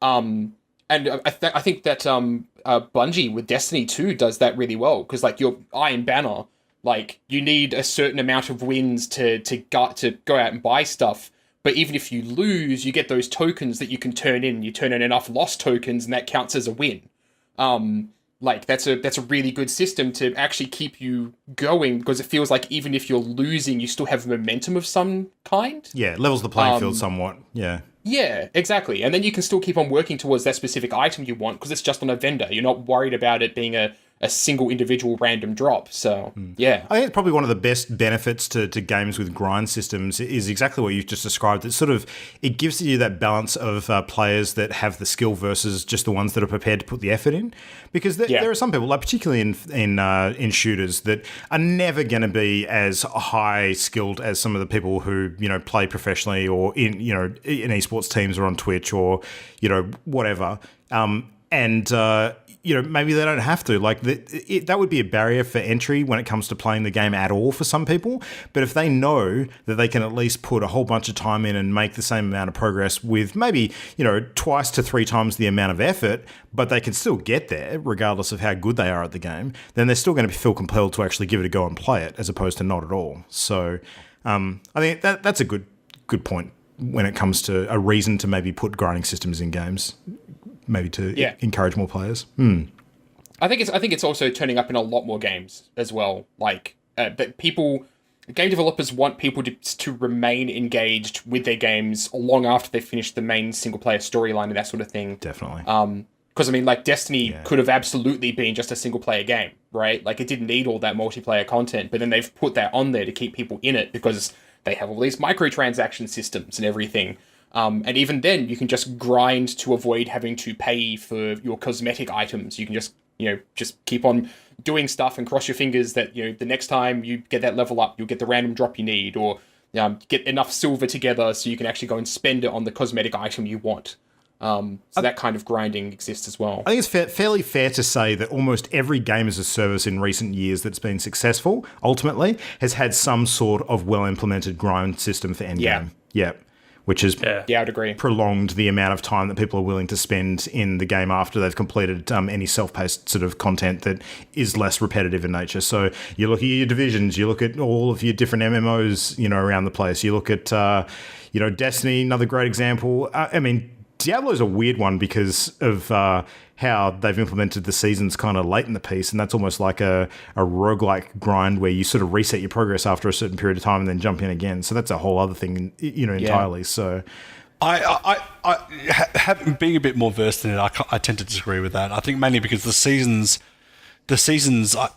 Speaker 2: And I think that Bungie with Destiny 2 does that really well, because like your Iron Banner, like you need a certain amount of wins to go out and buy stuff. But even if you lose, you get those tokens that you can turn in. You turn in enough lost tokens, and that counts as a win. Like that's a really good system to actually keep you going, because it feels like even if you're losing, you still have momentum of some kind.
Speaker 1: Yeah, levels the playing field somewhat. Yeah.
Speaker 2: Yeah, exactly. And then you can still keep on working towards that specific item you want, because it's just on a vendor. You're not worried about it being a single individual random drop. So, yeah.
Speaker 1: I think it's probably one of the best benefits to games with grind systems is exactly what you've just described. It's sort of, it gives you that balance of players that have the skill versus just the ones that are prepared to put the effort in. Because there are some people, like particularly in shooters, that are never going to be as high skilled as some of the people who, play professionally or in esports teams or on Twitch or, whatever. Maybe they don't have to. Like, that would be a barrier for entry when it comes to playing the game at all for some people. But if they know that they can at least put a whole bunch of time in and make the same amount of progress with maybe, twice to three times the amount of effort, but they can still get there regardless of how good they are at the game, then they're still going to feel compelled to actually give it a go and play it, as opposed to not at all. So I think that's a good point when it comes to a reason to maybe put grinding systems in games. Maybe to encourage more players.
Speaker 2: I think it's also turning up in a lot more games as well. Like that game developers want people to remain engaged with their games long after they finish the main single player storyline and that sort of thing.
Speaker 1: Definitely.
Speaker 2: Because Destiny could have absolutely been just a single player game, right? Like it didn't need all that multiplayer content, but then they've put that on there to keep people in it because they have all these microtransaction systems and everything. And even then, you can just grind to avoid having to pay for your cosmetic items. You can just keep on doing stuff and cross your fingers that, the next time you get that level up, you'll get the random drop you need, or get enough silver together so you can actually go and spend it on the cosmetic item you want. So that kind of grinding exists as well.
Speaker 1: I think it's fairly fair to say that almost every game as a service in recent years that's been successful, ultimately, has had some sort of well-implemented grind system for endgame. Yeah. Which has
Speaker 2: I'd agree.
Speaker 1: prolonged the amount of time that people are willing to spend in the game after they've completed any self-paced sort of content that is less repetitive in nature. So you look at your divisions, you look at all of your different MMOs, around the place. You look at, Destiny, another great example. Diablo is a weird one because of how they've implemented the seasons kind of late in the piece, and that's almost like a roguelike grind where you sort of reset your progress after a certain period of time and then jump in again. So that's a whole other thing, entirely. So
Speaker 3: I being a bit more versed in it, I tend to disagree with that. I think mainly because the seasons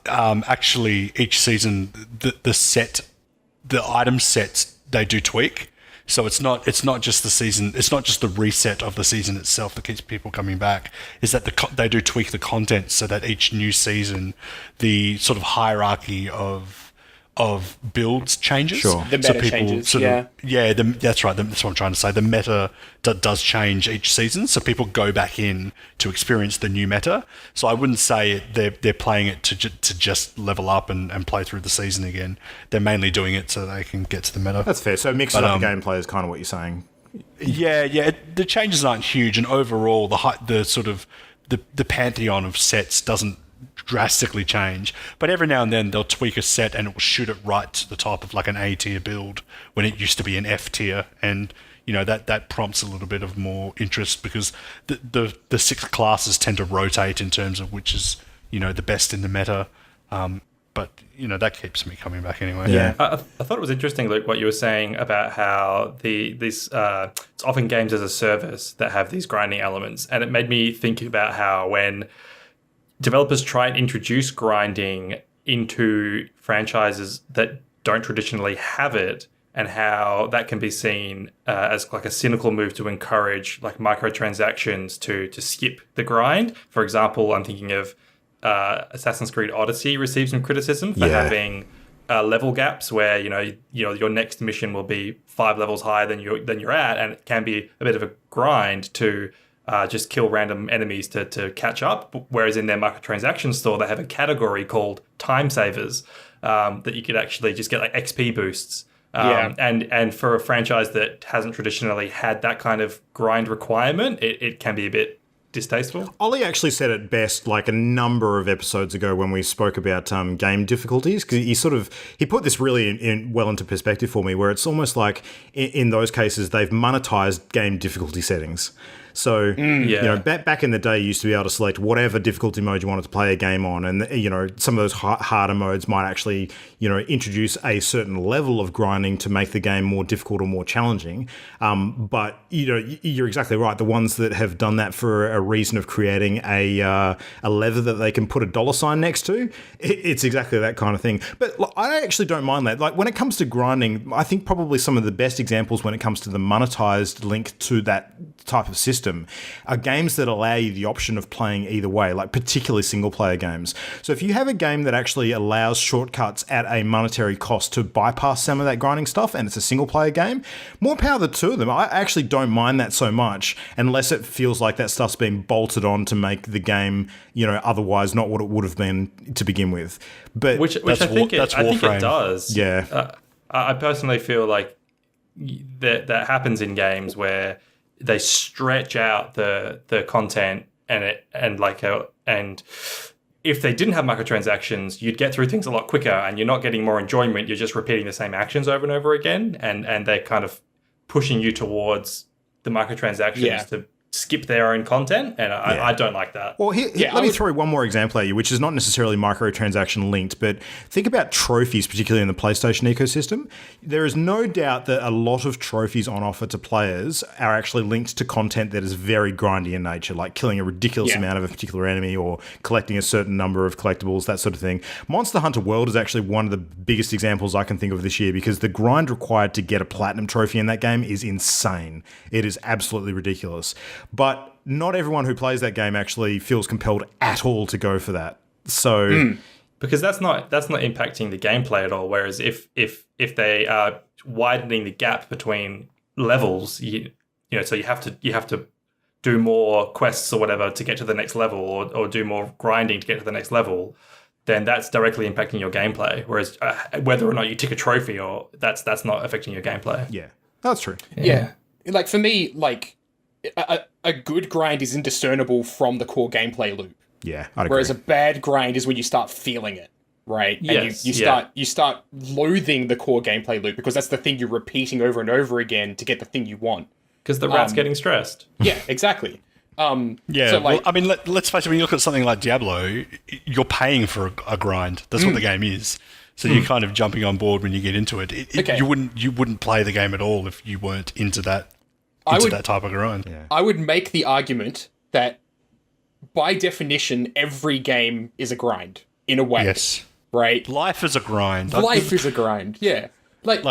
Speaker 3: actually each season the item sets they do tweak. So it's not just the season. It's not just the reset of the season itself that keeps people coming back. Is that they do tweak the content so that each new season, the sort of hierarchy of builds changes.
Speaker 2: Sure. The meta changes.
Speaker 3: That's right. That's what I'm trying to say. The meta does change each season, so people go back in to experience the new meta. So I wouldn't say they're playing it to just level up and play through the season again. They're mainly doing it so they can get to the meta.
Speaker 1: That's fair. So mixing up the gameplay is kind of what you're saying.
Speaker 3: Yeah. The changes aren't huge, and overall the pantheon of sets doesn't drastically change, but every now and then they'll tweak a set and it will shoot it right to the top of like an A tier build when it used to be an F tier, and that prompts a little bit of more interest because the six classes tend to rotate in terms of which is the best in the meta, but that keeps me coming back anyway.
Speaker 4: Yeah, I thought it was interesting, Luke, what you were saying about how it's often games as a service that have these grinding elements, and it made me think about how when developers try and introduce grinding into franchises that don't traditionally have it, and how that can be seen as like a cynical move to encourage like microtransactions to skip the grind. For example, I'm thinking of Assassin's Creed Odyssey received some criticism for having level gaps where your next mission will be 5 levels higher than you're at, and it can be a bit of a grind to just kill random enemies to catch up. Whereas in their microtransaction store, they have a category called time savers that you could actually just get like XP boosts. And for a franchise that hasn't traditionally had that kind of grind requirement, it can be a bit distasteful.
Speaker 1: Ollie actually said it best like a number of episodes ago when we spoke about game difficulties, because he put this really well into perspective for me, where it's almost like in those cases they've monetized game difficulty settings. So, back in the day, you used to be able to select whatever difficulty mode you wanted to play a game on. And, some of those harder modes might actually, introduce a certain level of grinding to make the game more difficult or more challenging. But, you're exactly right. The ones that have done that for a reason of creating a lever that they can put a $ next to, it's exactly that kind of thing. But I actually don't mind that. Like, when it comes to grinding, I think probably some of the best examples when it comes to the monetized link to that type of system are games that allow you the option of playing either way, like particularly single player games. So if you have a game that actually allows shortcuts at a monetary cost to bypass some of that grinding stuff, and it's a single player game, more power to the two of them. I actually don't mind that so much, unless it feels like that stuff's been bolted on to make the game, otherwise not what it would have been to begin with. But
Speaker 4: which I think it does.
Speaker 1: Yeah.
Speaker 4: I personally feel like that happens in games where they stretch out the content and if they didn't have microtransactions, you'd get through things a lot quicker, and you're not getting more enjoyment. You're just repeating the same actions over and over again, and they're kind of pushing you towards the microtransactions to skip their own content, and I don't like that.
Speaker 1: Well, let me throw one more example at you, which is not necessarily microtransaction linked, but think about trophies, particularly in the PlayStation ecosystem. There is no doubt that a lot of trophies on offer to players are actually linked to content that is very grindy in nature, like killing a ridiculous amount of a particular enemy or collecting a certain number of collectibles, that sort of thing. Monster Hunter World is actually one of the biggest examples I can think of this year, because the grind required to get a platinum trophy in that game is insane. It is absolutely ridiculous. But not everyone who plays that game actually feels compelled at all to go for that. So,
Speaker 4: because that's not impacting the gameplay at all. Whereas if they are widening the gap between levels, so you have to do more quests or whatever to get to the next level, or do more grinding to get to the next level, then that's directly impacting your gameplay. Whereas whether or not you tick a trophy, or that's not affecting your gameplay.
Speaker 1: Yeah, that's true.
Speaker 2: Yeah. Like for me, like a good grind is indiscernible from the core gameplay loop.
Speaker 1: Yeah, I'd agree.
Speaker 2: Whereas a bad grind is when you start feeling it, right? And you start loathing the core gameplay loop, because that's the thing you're repeating over and over again to get the thing you want.
Speaker 4: Because the rat's getting stressed.
Speaker 2: Yeah, exactly.
Speaker 3: So let's face it, when you look at something like Diablo, you're paying for a grind. That's what the game is. So you're kind of jumping on board when you get into it. You wouldn't play the game at all if you weren't into that type of grind. Yeah.
Speaker 2: I would make the argument that by definition, every game is a grind in a way.
Speaker 3: Yes.
Speaker 2: Right?
Speaker 3: Life is a grind.
Speaker 2: Life is a grind, yeah. Like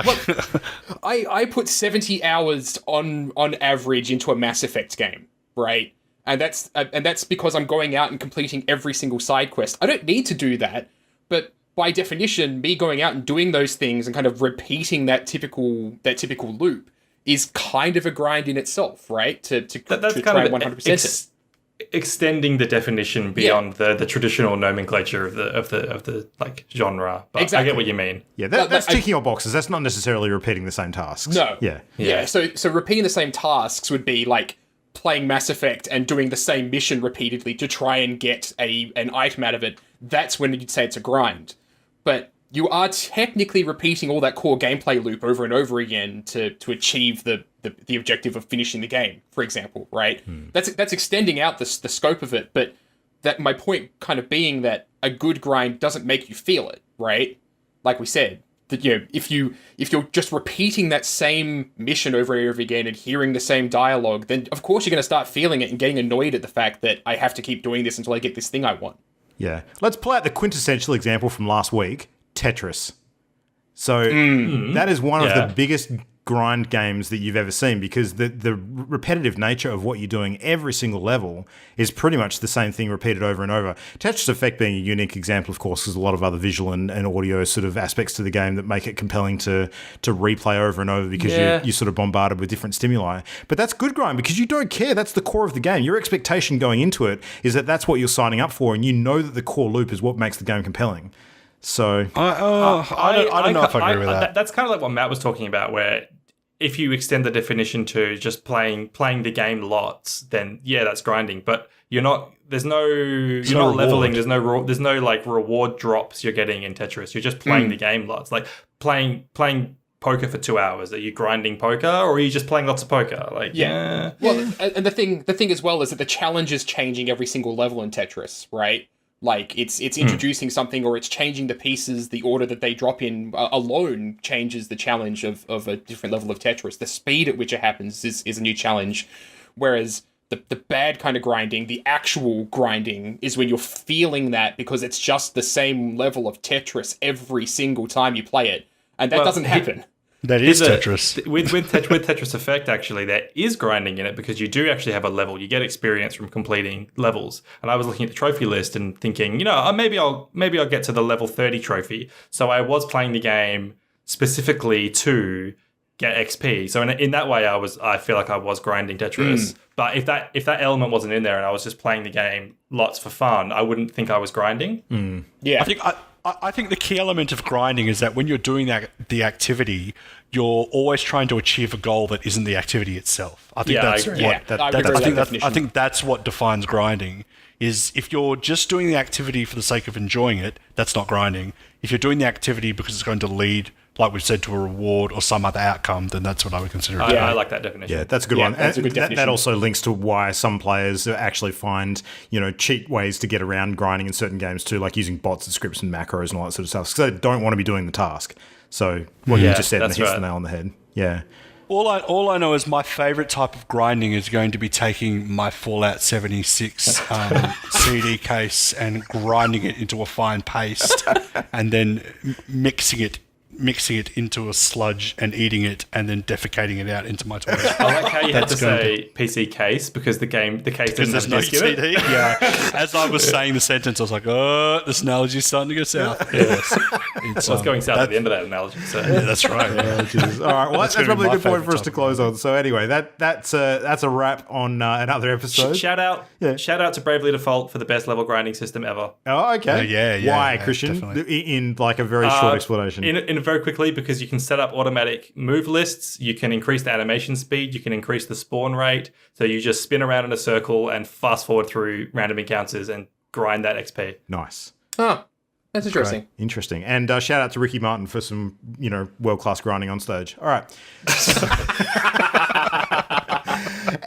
Speaker 2: I put 70 hours on average into a Mass Effect game, right? And that's because I'm going out and completing every single side quest. I don't need to do that, but by definition, me going out and doing those things and kind of repeating that typical loop is kind of a grind in itself, right? To try 100%
Speaker 4: extending the definition beyond the traditional nomenclature of the like genre. But
Speaker 2: exactly.
Speaker 4: I get what you mean.
Speaker 1: Yeah, that's ticking your boxes. That's not necessarily repeating the same tasks.
Speaker 2: No.
Speaker 1: Yeah.
Speaker 2: So repeating the same tasks would be like playing Mass Effect and doing the same mission repeatedly to try and get an item out of it. That's when you'd say it's a grind. But you are technically repeating all that core gameplay loop over and over again to achieve the objective of finishing the game, for example, right? That's extending out the scope of it, but that my point kind of being that a good grind doesn't make you feel it, right? Like we said, that if you're just repeating that same mission over and over again and hearing the same dialogue, then of course you're going to start feeling it and getting annoyed at the fact that I have to keep doing this until I get this thing I want.
Speaker 1: Yeah. Let's pull out the quintessential example from last week, Tetris. So that is one of
Speaker 4: Yeah.
Speaker 1: the biggest grind games that you've ever seen, because the repetitive nature of what you're doing every single level is pretty much the same thing repeated over and over. Tetris Effect being a unique example, of course, there's a lot of other visual and audio sort of aspects to the game that make it compelling to replay over and over, because you're sort of bombarded with different stimuli. But that's good grind, because you don't care. That's the core of the game. Your expectation going into it is that that's what you're signing up for, and you know that the core loop is what makes the game compelling. So
Speaker 3: I don't know if I agree with that.
Speaker 4: That's kind of like what Matt was talking about, where if you extend the definition to just playing the game lots, then yeah, that's grinding. But you're not. You're not leveling. There's no like reward drops you're getting in Tetris. You're just playing the game lots, like playing poker for 2 hours. Are you grinding poker, or are you just playing lots of poker? Like
Speaker 2: Well, and the thing as well is that the challenge is changing every single level in Tetris, right? Like it's introducing something, or it's changing the pieces. The order that they drop in alone changes the challenge of a different level of Tetris. The speed at which it happens is a new challenge, whereas the bad kind of grinding, the actual grinding, is when you're feeling that, because it's just the same level of Tetris every single time you play it, and that doesn't happen.
Speaker 3: That is Tetris.
Speaker 4: With Tetris Effect, actually, there is grinding in it, because you do actually have a level. You get experience from completing levels. And I was looking at the trophy list and thinking, maybe I'll get to the level 30 trophy. So I was playing the game specifically to get XP. So in that way, I feel like I was grinding Tetris. But if that element wasn't in there and I was just playing the game lots for fun, I wouldn't think I was grinding.
Speaker 2: Yeah,
Speaker 3: I think the key element of grinding is that when you're doing the activity, you're always trying to achieve a goal that isn't the activity itself. I think I think that's what defines grinding. Is if you're just doing the activity for the sake of enjoying it, that's not grinding. If you're doing the activity because it's going to lead, like we've said, to a reward or some other outcome, then that's what I would consider.
Speaker 4: I like that definition.
Speaker 1: Yeah, that's a good one.
Speaker 2: That's a good definition.
Speaker 1: That also links to why some players actually find, cheat ways to get around grinding in certain games too, like using bots and scripts and macros and all that sort of stuff, because they don't want to be doing the task. So what you just said hits the nail on the head. Yeah.
Speaker 3: All I know is my favorite type of grinding is going to be taking my Fallout 76 CD case and grinding it into a fine paste, and then mixing it into a sludge and eating it, and then defecating it out into my toilet.
Speaker 4: I like how you had to say PC case, because the case didn't have
Speaker 3: no
Speaker 4: disk in it.
Speaker 3: CD. Yeah. As I was saying the sentence, I was like, this analogy's starting to go south. Yes.
Speaker 4: It's going south at the end of that analogy. So.
Speaker 3: Yeah, that's right.
Speaker 1: All right, well, that's probably a good point for us to close on. So anyway, that's a wrap on another episode.
Speaker 4: Shout out to Bravely Default for the best level grinding system ever.
Speaker 1: Oh, okay.
Speaker 3: Yeah.
Speaker 1: Why, Christian?
Speaker 3: Definitely.
Speaker 1: In like a very short explanation.
Speaker 4: In very quickly, because you can set up automatic move lists, you can increase the animation speed, you can increase the spawn rate, so you just spin around in a circle and fast forward through random encounters and grind that XP.
Speaker 1: Nice.
Speaker 2: Oh, that's interesting.
Speaker 1: Great. Interesting. And shout out to Ricky Martin for some, world-class grinding on stage. All right.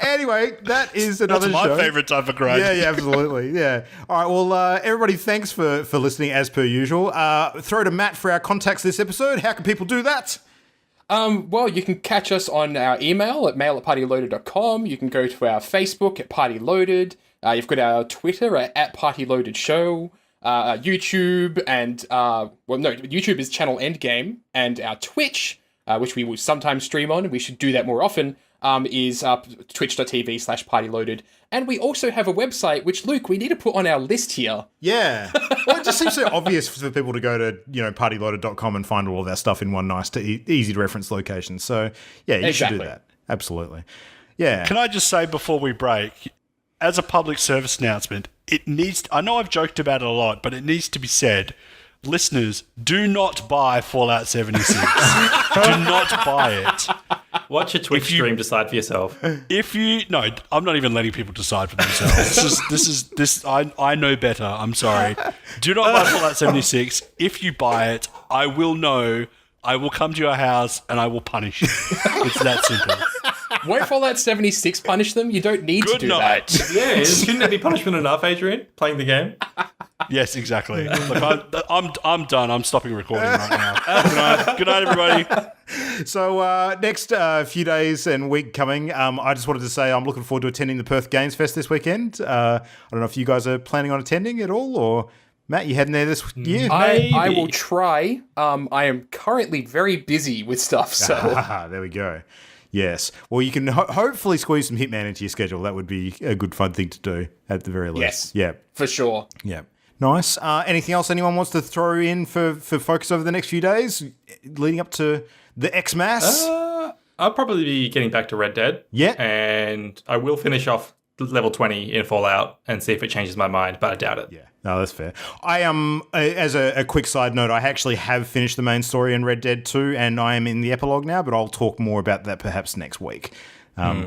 Speaker 1: Anyway, that is another
Speaker 3: That's
Speaker 1: show.
Speaker 3: my favourite type of grind.
Speaker 1: Yeah, absolutely. Yeah. All right. Well, everybody, thanks for listening as per usual. Throw to Matt for our contacts this episode. How can people do that?
Speaker 2: Well, you can catch us on our email at mail@partyloaded.com. You can go to our Facebook at partyloaded. You've got our Twitter at partyloadedshow. YouTube and YouTube is channel Endgame, and our Twitch, which we will sometimes stream on, and we should do that more often, is twitch.tv/partyloaded. And we also have a website, which, Luke, we need to put on our list here.
Speaker 1: Yeah. Well, it just seems so obvious for people to go to, partyloaded.com and find all of our stuff in one nice, easy to reference location. So, yeah, you should do that. Absolutely. Yeah.
Speaker 3: Can I just say before we break, as a public service announcement, I know I've joked about it a lot, but it needs to be said. Listeners, do not buy Fallout 76. Do not buy it.
Speaker 4: Watch a Twitch stream, decide for yourself.
Speaker 3: No, I'm not even letting people decide for themselves. I know better. I'm sorry. Do not buy Fallout 76. If you buy it, I will know. I will come to your house and I will punish you. It's that simple.
Speaker 2: Won't Fallout 76 punish them? You don't need to do that.
Speaker 4: Yeah, shouldn't there be punishment enough, Adrian, playing the game?
Speaker 3: Yes, exactly. Look, I'm done. I'm stopping recording right now. Good night, everybody.
Speaker 1: So next few days and week coming, I just wanted to say I'm looking forward to attending the Perth Games Fest this weekend. I don't know if you guys are planning on attending at all, or Matt, you heading there this year?
Speaker 2: I will try. I am currently very busy with stuff, so...
Speaker 1: There we go. Yes. Well, you can hopefully squeeze some Hitman into your schedule. That would be a good fun thing to do at the very least.
Speaker 2: Yes.
Speaker 1: Yeah.
Speaker 2: For sure.
Speaker 1: Yeah. Nice. Anything else anyone wants to throw in for focus over the next few days leading up to the Xmas?
Speaker 4: I'll probably be getting back to Red Dead.
Speaker 1: Yeah.
Speaker 4: And I will finish off level 20 in Fallout and see if it changes my mind, but I doubt it.
Speaker 1: Yeah. No, that's fair. I as a quick side note, I actually have finished the main story in Red Dead 2 and I am in the epilogue now, but I'll talk more about that perhaps next week.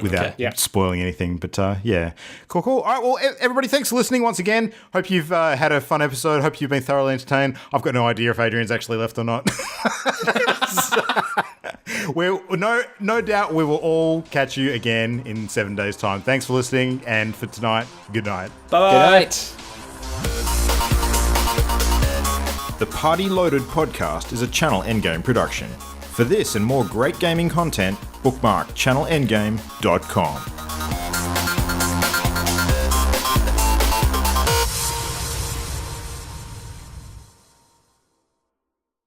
Speaker 1: Without spoiling anything. But yeah, cool. All right, well, everybody, thanks for listening once again. Hope you've had a fun episode. Hope you've been thoroughly entertained. I've got no idea if Adrian's actually left or not. No doubt we will all catch you again in 7 days' time. Thanks for listening, and for tonight, good night.
Speaker 4: Bye-bye.
Speaker 2: Good night.
Speaker 1: The Party Loaded podcast is a Channel Endgame production. For this and more great gaming content, bookmark channelendgame.com.